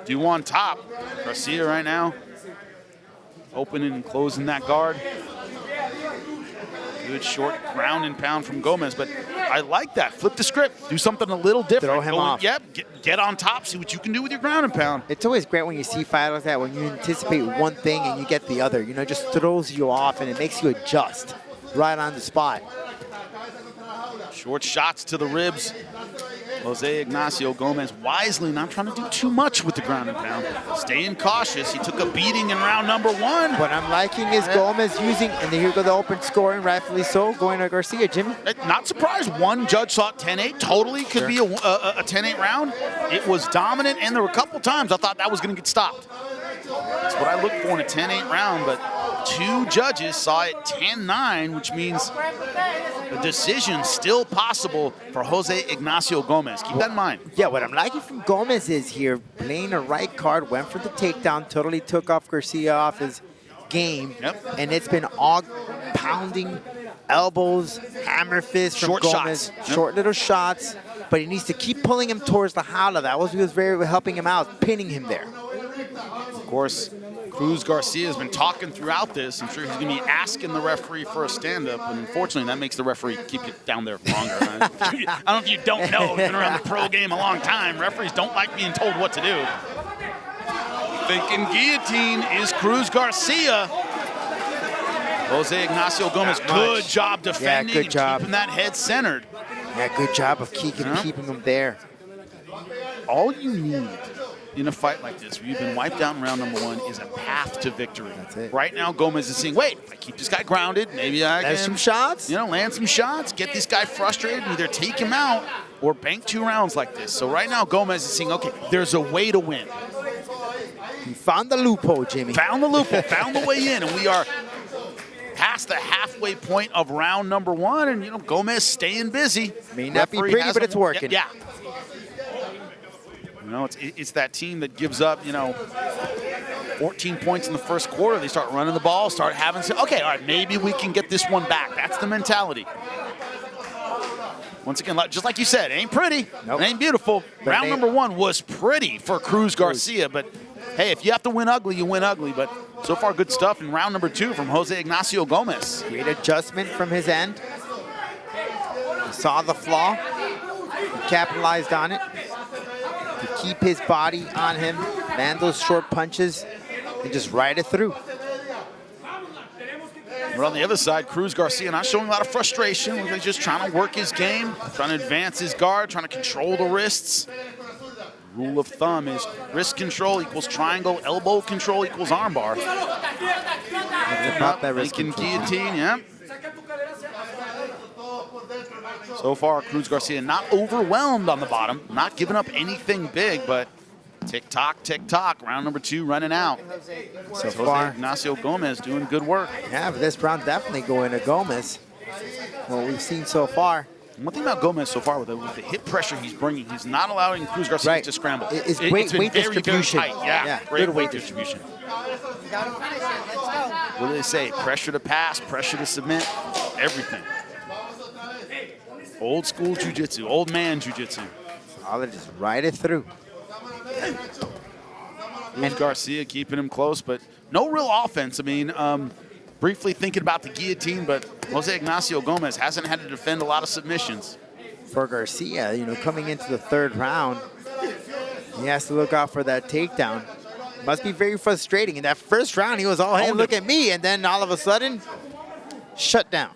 do on top? Garcia right now opening and closing that guard. Good short ground and pound from Gomez, but I like that. Flip the script. Do something a little different. Throw him off. Yep, get on top. See what you can do with your ground and pound. It's always great when you see fighters like that, when you anticipate one thing and you get the other. You know, it just throws you off and it makes you adjust right on the spot. Short shots to the ribs. Jose Ignacio Gomez wisely not trying to do too much with the ground and pound. Staying cautious. He took a beating in round number 1. What I'm liking is Gomez using, and here go the open scoring, rightfully so, going to Garcia, Jimmy. Not surprised. One judge thought 10-8 totally could be a 10-8 round. It was dominant, and there were a couple times I thought that was going to get stopped. That's what I look for in a 10-8 round, but 2 judges saw it 10-9, which means the decision still possible for Jose Ignacio Gomez. Keep that in mind. Yeah, what I'm liking from Gomez is here, playing a right card, went for the takedown, totally took off Garcia off his game, and it's been all pounding elbows, hammer fists from Short Gomez. shots. Short little shots, but he needs to keep pulling him towards the jaula. That was very helping him out, pinning him there. Of course, Cruz Garcia has been talking throughout this. I'm sure he's going to be asking the referee for a stand-up, and unfortunately, that makes the referee keep you down there longer. I don't know if you don't know, you've been around the pro game a long time. Referees don't like being told what to do. Thinking guillotine is Cruz Garcia. Jose Ignacio Gomez, good job defending and keeping that head centered. Yeah, good job of keeping him there. All you need in a fight like this, where you've been wiped out in round number 1, is a path to victory. That's it. Right now, Gomez is saying, wait, if I keep this guy grounded, maybe I Land can some shots. You know, land some shots, get this guy frustrated, and either take him out or bank 2 rounds like this. So right now, Gomez is saying, okay, there's a way to win. You found the loophole, Jimmy. Found the loophole, found the way in, and we are past the halfway point of round number 1, and, you know, Gomez staying busy. May not be Referee pretty, has but him- it's working. Yeah. You know, it's that team that gives up, you know, 14 points in the first quarter. They start running the ball, start having, okay, all right, maybe we can get this one back. That's the mentality. Once again, just like you said, it ain't pretty, it ain't beautiful. Round number 1 was pretty for Cruz Garcia, but hey, if you have to win ugly, you win ugly. But so far, good stuff in round number 2 from Jose Ignacio Gomez. Great adjustment from his end. He saw the flaw, he capitalized on it. To keep his body on him, land those short punches, and just ride it through. But on the other side, Cruz Garcia not showing a lot of frustration. He's just trying to work his game, trying to advance his guard, trying to control the wrists. Rule of thumb is wrist control equals triangle, elbow control equals armbar. Not that wrist Lincoln control. guillotine, yeah. So far, Cruz Garcia not overwhelmed on the bottom, not giving up anything big, but tick-tock, tick-tock. Round number 2 running out. So Jose far, Ignacio Gomez doing good work. yeah, but this round definitely going to Gomez. What we've seen so far. One thing about Gomez so far with the hip pressure he's bringing, he's not allowing Cruz Garcia to scramble. It's It's weight been very, distribution. very tight. Yeah, great weight distribution. What do they say? Pressure to pass, pressure to submit, everything. Old school jiu-jitsu, old man jiu-jitsu. All they just ride it through. And Garcia keeping him close, but no real offense. I mean, briefly thinking about the guillotine, but Jose Ignacio Gomez hasn't had to defend a lot of submissions. For Garcia, you know, coming into the 3rd round, he has to look out for that takedown. Must be very frustrating. In that 1st round, he was all, hey, look at me, and then all of a sudden, shut down.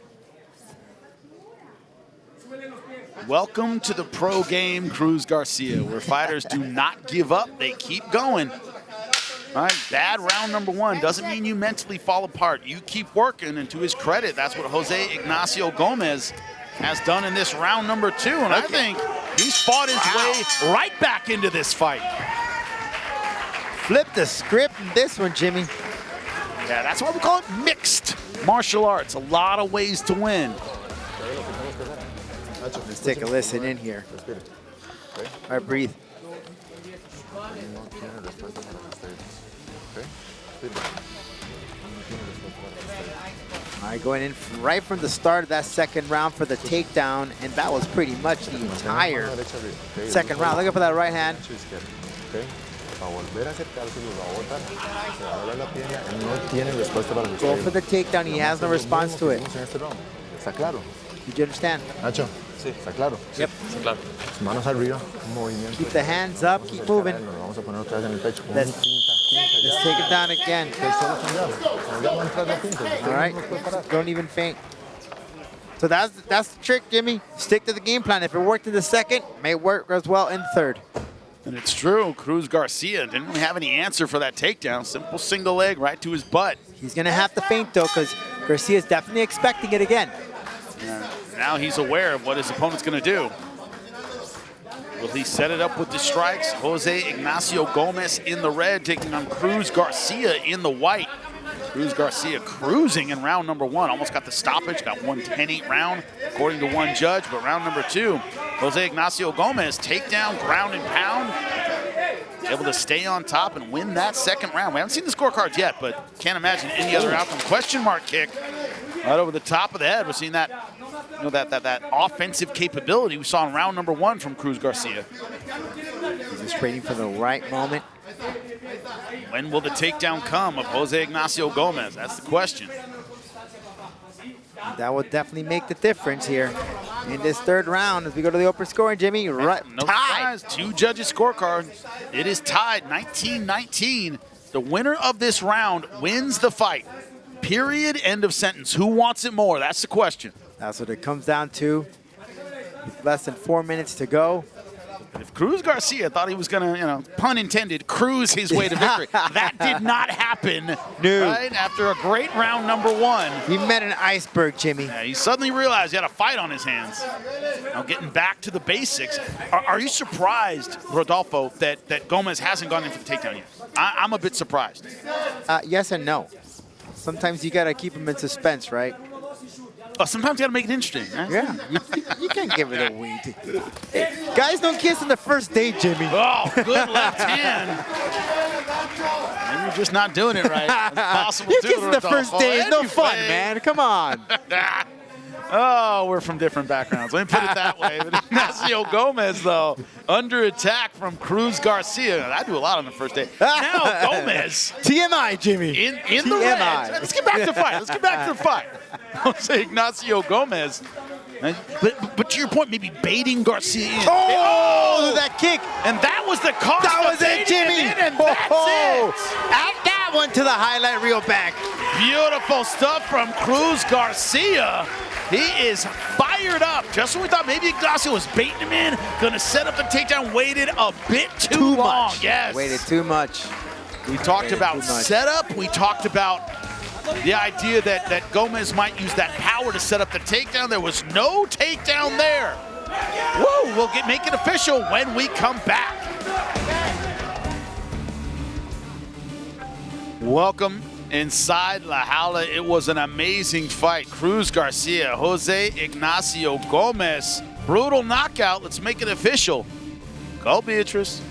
Welcome to the pro game, Cruz Garcia, where fighters do not give up, they keep going. All right, bad round number 1 doesn't mean you mentally fall apart. You keep working, and to his credit, that's what Jose Ignacio Gomez has done in this round number 2, and I think he's fought his way right back into this fight. Flip the script in this one, Jimmy. Yeah, that's why we call it mixed martial arts. A lot of ways to win. Let's take a listen in here. All right, breathe. All right, going in right from the start of that 2nd round for the takedown, and that was pretty much the entire 2nd round. Look for that right hand. Go for the takedown. He has no response to it. Did you understand? Nacho, sí, está claro. Yep. Está claro. Manos arriba, un movimiento. Keep the hands up, keep moving. Let's take it down again. All right, don't even feint. So that's the trick, Jimmy. Stick to the game plan. If it worked in the 2nd, may work as well in the 3rd. And it's true, Cruz Garcia didn't really have any answer for that takedown. Simple single leg right to his butt. He's gonna have to feint though, because Garcia's definitely expecting it again. Now he's aware of what his opponent's going to do. Will he set it up with the strikes? Jose Ignacio Gomez in the red, taking on Cruz Garcia in the white. Cruz Garcia cruising in round number 1. Almost got the stoppage, got 1 10-8 round, according to one judge. But round number 2, Jose Ignacio Gomez, takedown, ground and pound. Able to stay on top and win that 2nd round. We haven't seen the scorecards yet, but can't imagine any other outcome. Question mark kick right over the top of the head. We're seeing that, you know, that offensive capability we saw in round number 1 from Cruz Garcia. He's just waiting for the right moment. When will the takedown come of Jose Ignacio Gomez? That's the question. That will definitely make the difference here in this 3rd round as we go to the open scoring, Jimmy. Right, no tied. surprise, 2 judges' scorecard. It is tied, 19-19. The winner of this round wins the fight. Period, end of sentence. Who wants it more? That's the question. That's what it comes down to. With less than 4 minutes to go. If Cruz Garcia thought he was going to, you know, pun intended, cruise his way to victory, that did not happen. No. Right? After a great round number 1. He met an iceberg, Jimmy. Yeah, he suddenly realized he had a fight on his hands. Now getting back to the basics. Are you surprised, Rodolfo, that Gomez hasn't gone in for the takedown yet? I'm a bit surprised. Yes and no. Sometimes you got to keep him in suspense, right? Oh, sometimes you got to make it interesting, right? Yeah, you can't give it away. Hey, guys don't kiss on the 1st date, Jimmy. Oh, good left hand. Maybe you're just not doing it right. It's possible You too, kiss on the 1st date. It's no fun, Anyway. man. Come on. Oh, we're from different backgrounds. Let me put it that way. But Ignacio Gomez, though, under attack from Cruz Garcia. I do a lot on the 1st date. Now Gomez. TMI, Jimmy. In the red. Let's get back to the fight. Let's get back to the fight. Jose Ignacio Gomez. But to your point, maybe baiting Garcia in. Oh, that kick. And that was the cost. That was it, Jimmy. And that's it. And that that one to the highlight reel back. Beautiful stuff from Cruz Garcia. He is fired up. Just when we thought maybe Ignacio was baiting him in, gonna set up the takedown, waited a bit too long. Much. Yes. Waited too much. We talked about setup. We talked about the idea that Gomez might use that power to set up the takedown. There was no takedown there. Woo! We'll make it official when we come back. Welcome inside La Jaula. It was an amazing fight. Cruz Garcia, Jose Ignacio Gomez. Brutal knockout. Let's make it official. Go, Beatrice.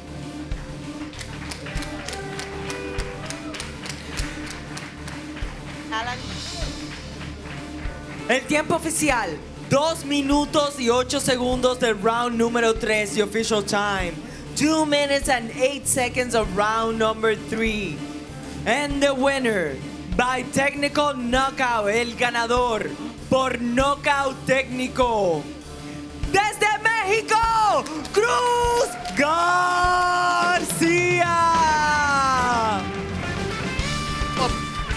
El tiempo oficial, 2 minutos y 8 segundos del round número 3, the official time. 2 minutes and 8 seconds of round number 3. And the winner, by technical knockout, el ganador, por knockout técnico, desde México, Cruz Garcia!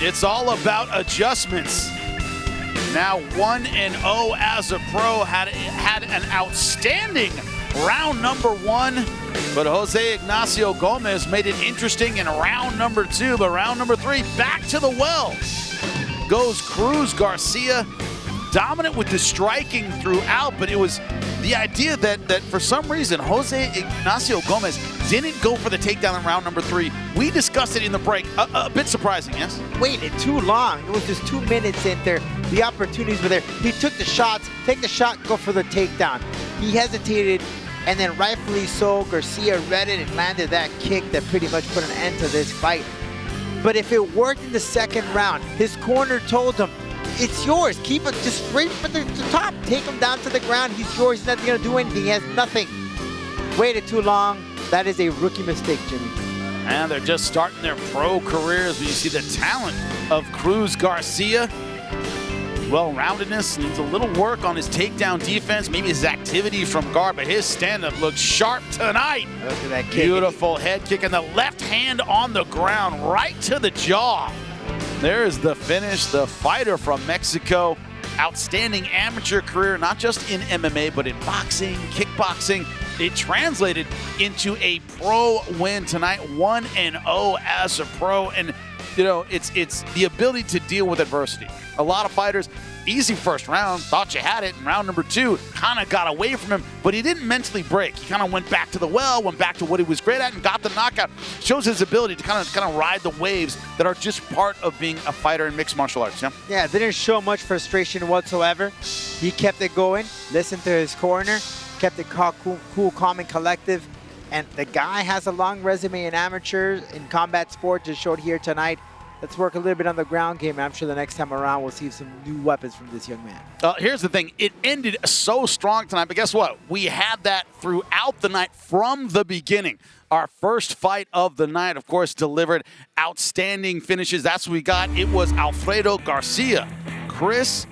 It's all about adjustments. Now 1-0 as a pro, had an outstanding round number 1, but Jose Ignacio Gomez made it interesting in round number 2, but round number 3, back to the well goes Cruz Garcia, dominant with the striking throughout, but it was the idea that for some reason Jose Ignacio Gomez didn't go for the takedown in round number 3. We discussed it in the break. A bit surprising, yes? Waited too long. It was just 2 minutes in there. The opportunities were there. He took the shots, take the shot, go for the takedown. He hesitated, and then rightfully so, Garcia read it and landed that kick that pretty much put an end to this fight. But if it worked in the second round, his corner told him, it's yours. Keep it just straight from the top. Take him down to the ground. He's yours. He's not going to do anything. He has nothing. Waited too long. That is a rookie mistake, Jimmy. And they're just starting their pro careers. When you see the talent of Cruz Garcia, well-roundedness, needs a little work on his takedown defense, maybe his activity from guard, but his stand-up looks sharp tonight. Look at that kick. Beautiful head kick, and the left hand on the ground, right to the jaw. There's the finish. The fighter from Mexico, outstanding amateur career, not just in MMA, but in boxing, kickboxing. It translated into a pro win tonight, 1-0 as a pro. And, you know, it's the ability to deal with adversity. A lot of fighters, easy first round, thought you had it. In round number 2, kind of got away from him, but he didn't mentally break. He kind of went back to the well, went back to what he was great at, and got the knockout. Shows his ability to kind of ride the waves that are just part of being a fighter in mixed martial arts. Yeah. Yeah, didn't show much frustration whatsoever. He kept it going, listened to his corner, kept it cool, calm, and collective. And the guy has a long resume in amateurs, in combat sport, just showed here tonight. Let's work a little bit on the ground game. I'm sure the next time around we'll see some new weapons from this young man. Here's the thing. It ended so strong tonight, but guess what? We had that throughout the night from the beginning. Our first fight of the night, of course, delivered outstanding finishes. That's what we got. It was Alfredo Garcia, Chris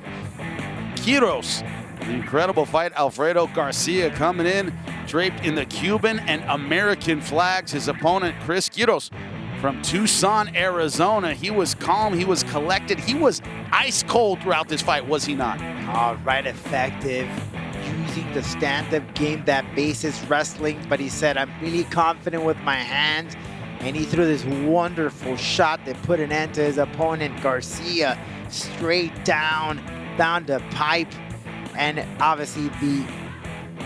Quiroz. Incredible fight. Alfredo Garcia coming in, draped in the Cuban and American flags. His opponent, Chris Quiroz, from Tucson, Arizona. He was calm, he was collected, he was ice cold throughout this fight, was he not? All right, effective, using the stand-up game, that basis wrestling, but he said, I'm really confident with my hands, and he threw this wonderful shot that put an end to his opponent, Garcia, straight down the pipe, and obviously the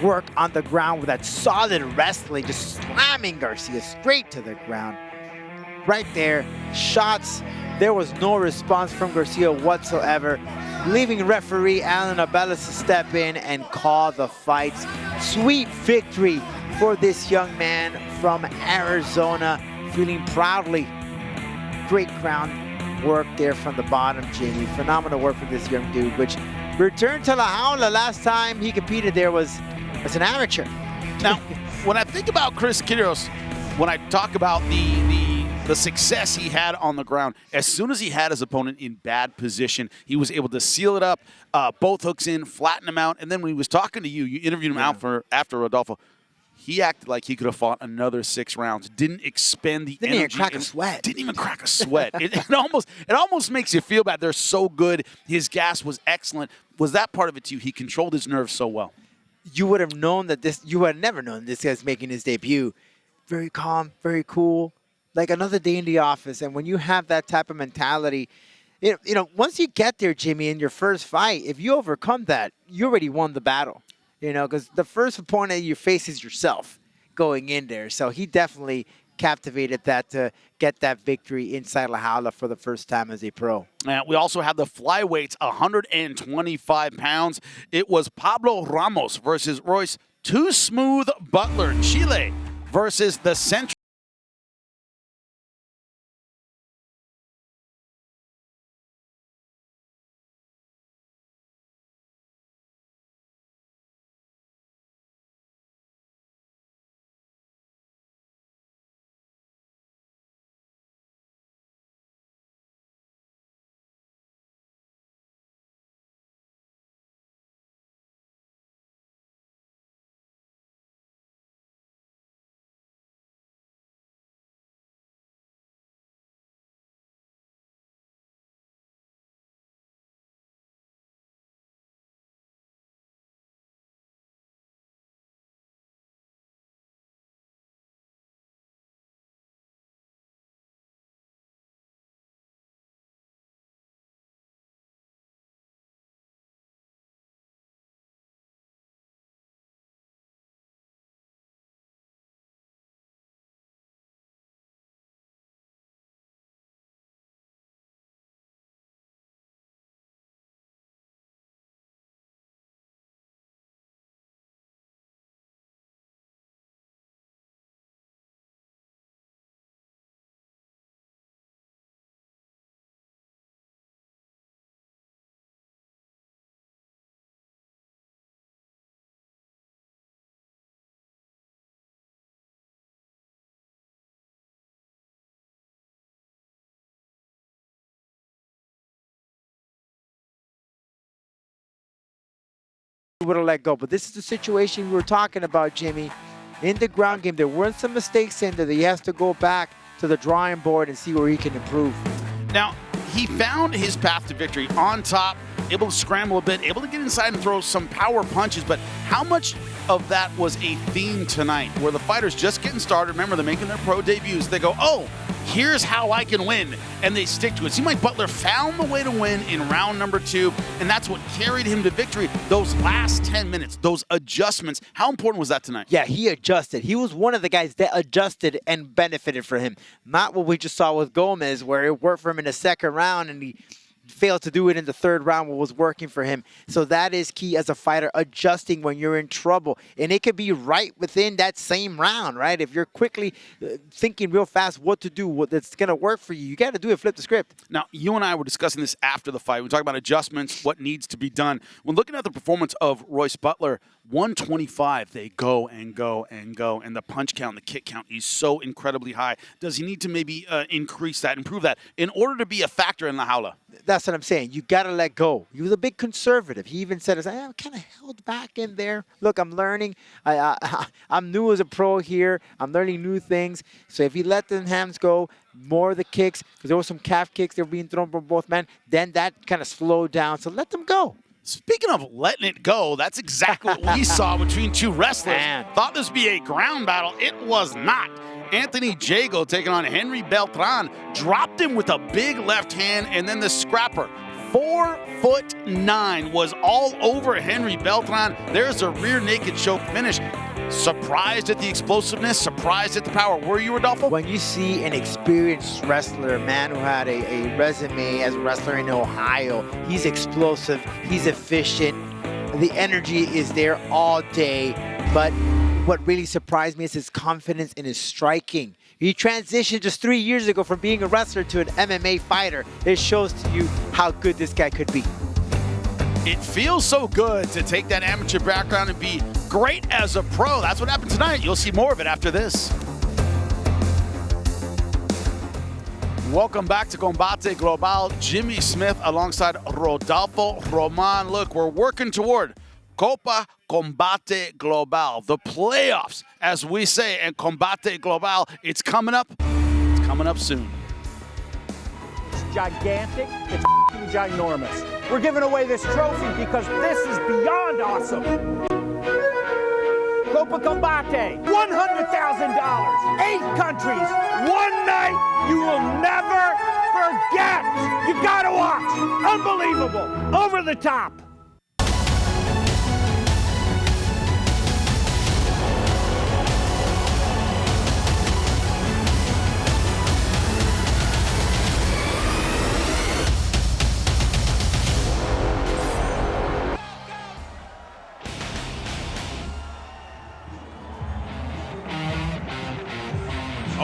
work on the ground with that solid wrestling, just slamming Garcia straight to the ground. Right there, shots, there was no response from Garcia whatsoever, leaving referee Alan Abeles to step in and call the fights. Sweet victory for this young man from Arizona, feeling proudly. Great ground work there from the bottom, Jamie. Phenomenal work for this young dude, which returned to La Jaula. Last time he competed there was as an amateur. Now, when I think about Chris Quiroz, when I talk about the success he had on the ground, as soon as he had his opponent in bad position, he was able to seal it up, both hooks in, flatten him out, and then when he was talking to you, you interviewed him out after Rodolfo. he acted like he could have fought another 6 rounds. Didn't expend the energy. Didn't even crack a sweat. Didn't even crack a sweat. It almost makes you feel bad. They're so good. His gas was excellent. Was that part of it too? He controlled his nerves so well. You would have known that this. You would have never known this guy's making his debut. Very calm, very cool, like another day in the office. And when you have that type of mentality, you know, once you get there, Jimmy, in your first fight, if you overcome that, you already won the battle. You know, because the first opponent you face is yourself going in there. So he definitely captivated that to get that victory inside La Jaula for the first time as a pro. We also have the flyweights, 125 pounds. It was Pablo Ramos versus Royce. Too Smooth Butler, Chile versus the Central. Would have let go, but this is the situation we were talking about, Jimmy. In the ground game, there weren't some mistakes in there that he has to go back to the drawing board and see where he can improve. Now, he found his path to victory on top, able to scramble a bit, able to get inside and throw some power punches, but how much of that was a theme tonight where the fighters just getting started, remember they're making their pro debuts, they go, oh, here's how I can win, and they stick to it. It seemed like Butler found the way to win in round number 2, and that's what carried him to victory. Those last 10 minutes, those adjustments, how important was that tonight? Yeah, he adjusted. He was one of the guys that adjusted and benefited for him. Not what we just saw with Gomez, where it worked for him in the second round, and he failed to do it in the third round, what was working for him. So that is key as a fighter, adjusting when you're in trouble. And it could be right within that same round, right? If you're quickly thinking real fast what to do, what that's going to work for you, you got to do it, flip the script. Now, you and I were discussing this after the fight. We talked about adjustments, what needs to be done. When looking at the performance of Royce Butler, 125, they go and go and go, and the punch count, the kick count is so incredibly high. Does he need to maybe increase that, improve that, in order to be a factor in La Jaula? That's what I'm saying. You got to let go. He was a big conservative. He even said, I'm kind of held back in there. Look, I'm learning. I'm new as a pro here. I'm learning new things. So if he let the hands go, more of the kicks, because there were some calf kicks that were being thrown from both men, then that kind of slowed down. So let them go. Speaking of letting it go, that's exactly what we saw between two wrestlers. Man. Thought this would be a ground battle. It was not. Anthony Jegel taking on Henry Beltran, dropped him with a big left hand, and then the scrapper, 4'9", was all over Henry Beltran. There's a rear naked choke finish. Surprised at the explosiveness, surprised at the power. Were you, Rodolfo? When you see an experienced wrestler, a man who had a resume as a wrestler in Ohio, he's explosive, he's efficient, the energy is there all day, but what really surprised me is his confidence in his striking. He transitioned just 3 years ago from being a wrestler to an MMA fighter. It shows to you how good this guy could be. It feels so good to take that amateur background and be great as a pro. That's what happened tonight. You'll see more of it after this. Welcome back to Combate Global. Jimmy Smith alongside Rodolfo Roman. Look, we're working toward Copa Combate Global, the playoffs, as we say, and Combate Global, it's coming up. It's coming up soon. It's gigantic. It's ginormous. We're giving away this trophy because this is beyond awesome. Copa Combate, $100,000, 8 countries, one night you will never forget. You gotta watch. Unbelievable. Over the top.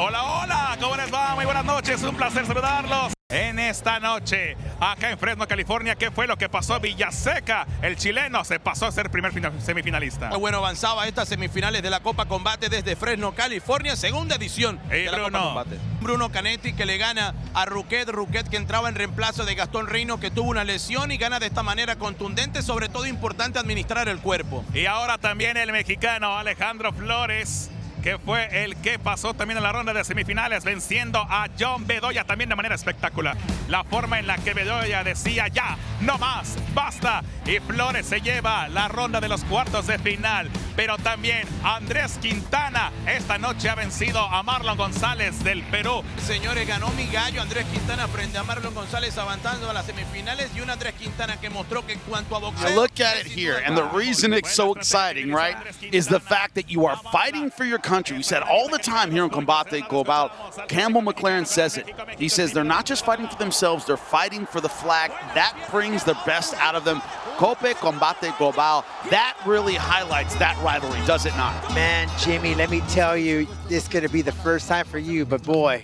Hola, hola, ¿cómo les va? Muy buenas noches, un placer saludarlos. En esta noche, acá en Fresno, California, ¿qué fue lo que pasó? Villaseca, el chileno, se pasó a ser primer semifinalista. Bueno, avanzaba a estas semifinales de la Copa Combate desde Fresno, California, segunda edición de la Copa Combate. Bruno Canetti que le gana a Ruquet que entraba en reemplazo de Gastón Reino, que tuvo una lesión y gana de esta manera contundente, sobre todo importante administrar el cuerpo. Y ahora también el mexicano Alejandro Flores, que fue el que pasó también en la ronda de semifinales, venciendo a John Bedoya también de manera espectacular. La forma en la que Bedoya decía ya, no más, basta. Y Flores se lleva la ronda de los cuartos de final. Pero también Andrés Quintana esta noche ha vencido a Marlon González del Perú. Señores, ganó mi gallo Andrés Quintana frente a Marlon González, avanzando a las semifinales. Y un Andrés Quintana que mostró que en cuanto a boxeo... I look at it here, and the reason it's so exciting, right, is the fact that you are fighting for your country. We said all the time here in Combate Global, Campbell McLaren says it. He says they're not just fighting for themselves, they're fighting for the flag. That brings the best out of them. Copa Combate Global, that really highlights that rivalry, does it not? Man, Jimmy, let me tell you, this is going to be the first time for you, but boy,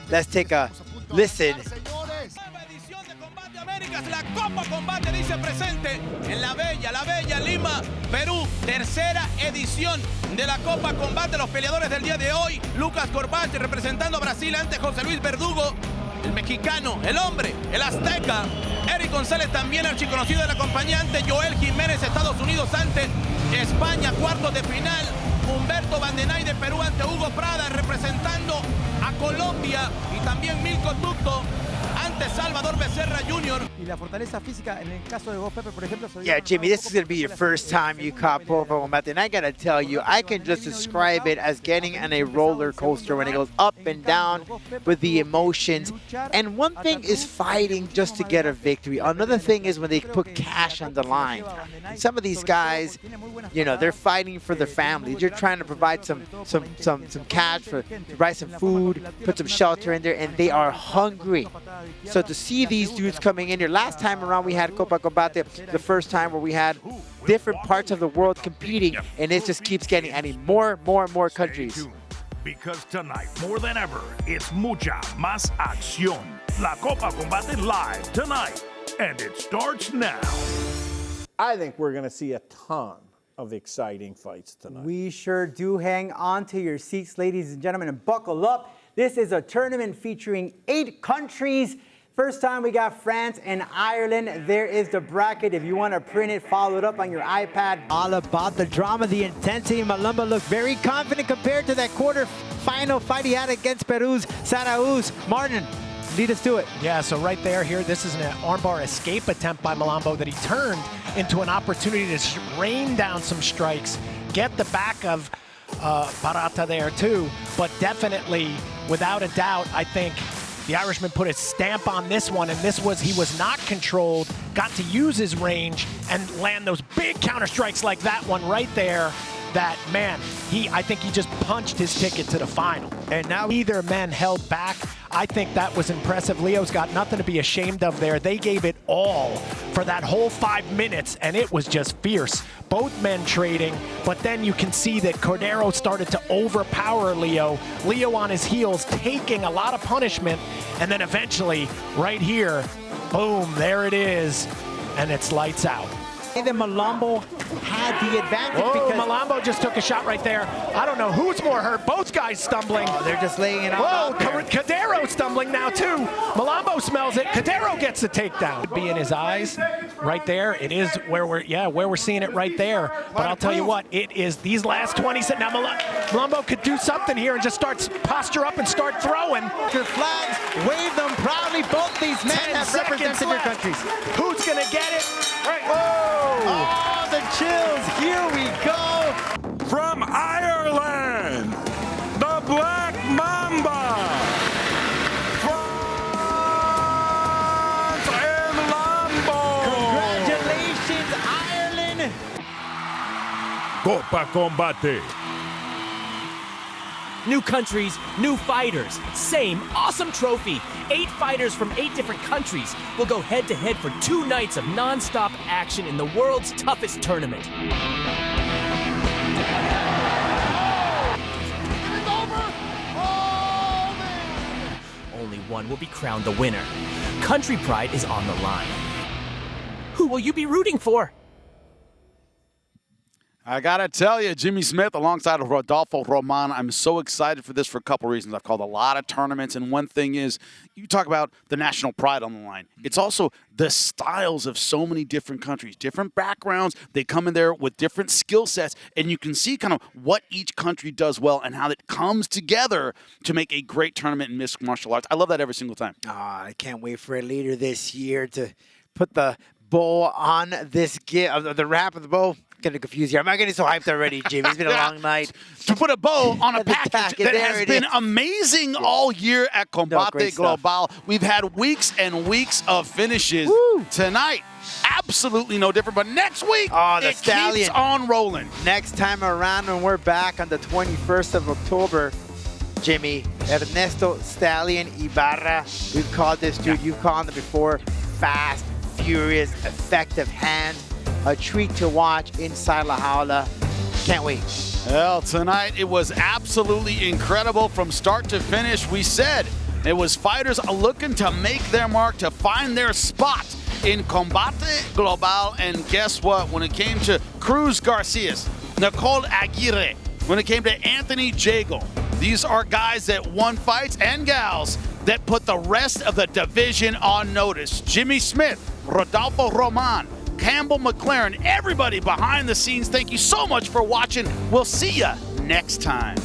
let's take a listen. La Copa Combate dice presente en la bella Lima, Perú. Tercera edición de la Copa Combate. Los peleadores del día de hoy: Lucas Corbach representando a Brasil ante José Luis Verdugo, el mexicano, el hombre, el azteca. Eric González, también archiconocido del acompañante. Joel Jiménez, Estados Unidos ante España, cuartos de final. Humberto Bandenay de Perú ante Hugo Prada, representando a Colombia. Y también Milko Tukto ante Salvador Becerra Jr. Y la fortaleza física en el caso de vos, Pepe, por ejemplo. Yeah, Jimmy, this is going to be your first time you caught Copa Combate, and I got to tell you, I can just describe it as getting on a roller coaster when it goes up and down with the emotions. And one thing is fighting just to get a victory. Another thing is when they put cash on the line. And some of these guys, you know, they're fighting for their families. You're trying to provide some cash to buy some food, put some shelter in there, and they are hungry. So to see these dudes coming in here, last time around we had Copa Combate, the first time where we had different parts of the world competing, and it just keeps getting more and more countries. Because tonight, more than ever, it's mucha más acción. La Copa Combate live tonight, and it starts now. I think we're going to see a ton of exciting fights tonight. We sure do. Hang on to your seats, ladies and gentlemen, and buckle up. This is a tournament featuring 8 countries. First time we got France and Ireland. There is the bracket. If you want to print it, follow it up on your iPad. All about the drama, the intensity. Malumba looked very confident compared to that quarter-final fight he had against Peru's Saraúz. Martin, lead us to it. Yeah, so right there, this is an armbar escape attempt by Malambo that he turned into an opportunity to rain down some strikes, get the back of Barata there too, but definitely, without a doubt, I think the Irishman put his stamp on this one, and he was not controlled, got to use his range and land those big counter strikes like that one right there. That, man, I think he just punched his ticket to the final. And now either men held back. I think that was impressive. Leo's got nothing to be ashamed of there. They gave it all for that whole 5 minutes, and it was just fierce. Both men trading, but then you can see that Cordero started to overpower Leo. Leo on his heels, taking a lot of punishment, and then eventually, right here, boom, there it is, and it's lights out. Then Malombo had the advantage because Malombo just took a shot right there. I don't know who's more hurt. Both guys stumbling. Oh, they're just laying it all out there. Cadero stumbling now too. Malombo smells it. Cadero gets the takedown. It'd be in his eyes right there. It is where we're seeing it right there. But I'll tell you what, it is these last 20 seconds. Now Malombo could do something here and just start posture up and start throwing. Your flags, wave them proudly. Both these men have represented their countries. Who's gonna get it? Right. Oh, the chills. Here we go. From Ireland, the Black Mamba. France and Lambo. Congratulations, Ireland. Copa Combate. New countries, new fighters, same awesome trophy. 8 fighters from 8 different countries will go head-to-head for 2 nights of non-stop action in the world's toughest tournament. Only one will be crowned the winner. Country pride is on the line. Who will you be rooting for? I got to tell you, Jimmy Smith alongside of Rodolfo Roman, I'm so excited for this for a couple reasons. I've called a lot of tournaments, and one thing is, you talk about the national pride on the line. It's also the styles of so many different countries, different backgrounds. They come in there with different skill sets, and you can see kind of what each country does well and how it comes together to make a great tournament in mixed martial arts. I love that every single time. I can't wait for a leader this year to put the bow on this the wrap of the bow. Getting confused here. I'm not getting so hyped already, Jimmy. It's been a long night. To put a bow on a package that has been amazing all year at Combate Global. We've had weeks and weeks of finishes. Tonight, absolutely no different. But next week, it keeps on rolling. Next time around when we're back on the 21st of October, Jimmy, Ernesto Stallion Ibarra. We've called this dude, you've called him before, fast, furious, effective hands. A treat to watch inside La Jaula. Can't wait. Well, tonight it was absolutely incredible from start to finish. We said it was fighters looking to make their mark, to find their spot in Combate Global. And guess what? When it came to Cruz Garcia, Nikol Aguirre, when it came to Anthony Jegel, these are guys that won fights and gals that put the rest of the division on notice. Jimmy Smith, Rodolfo Roman, Campbell McLaren, everybody behind the scenes, thank you so much for watching. We'll see you next time.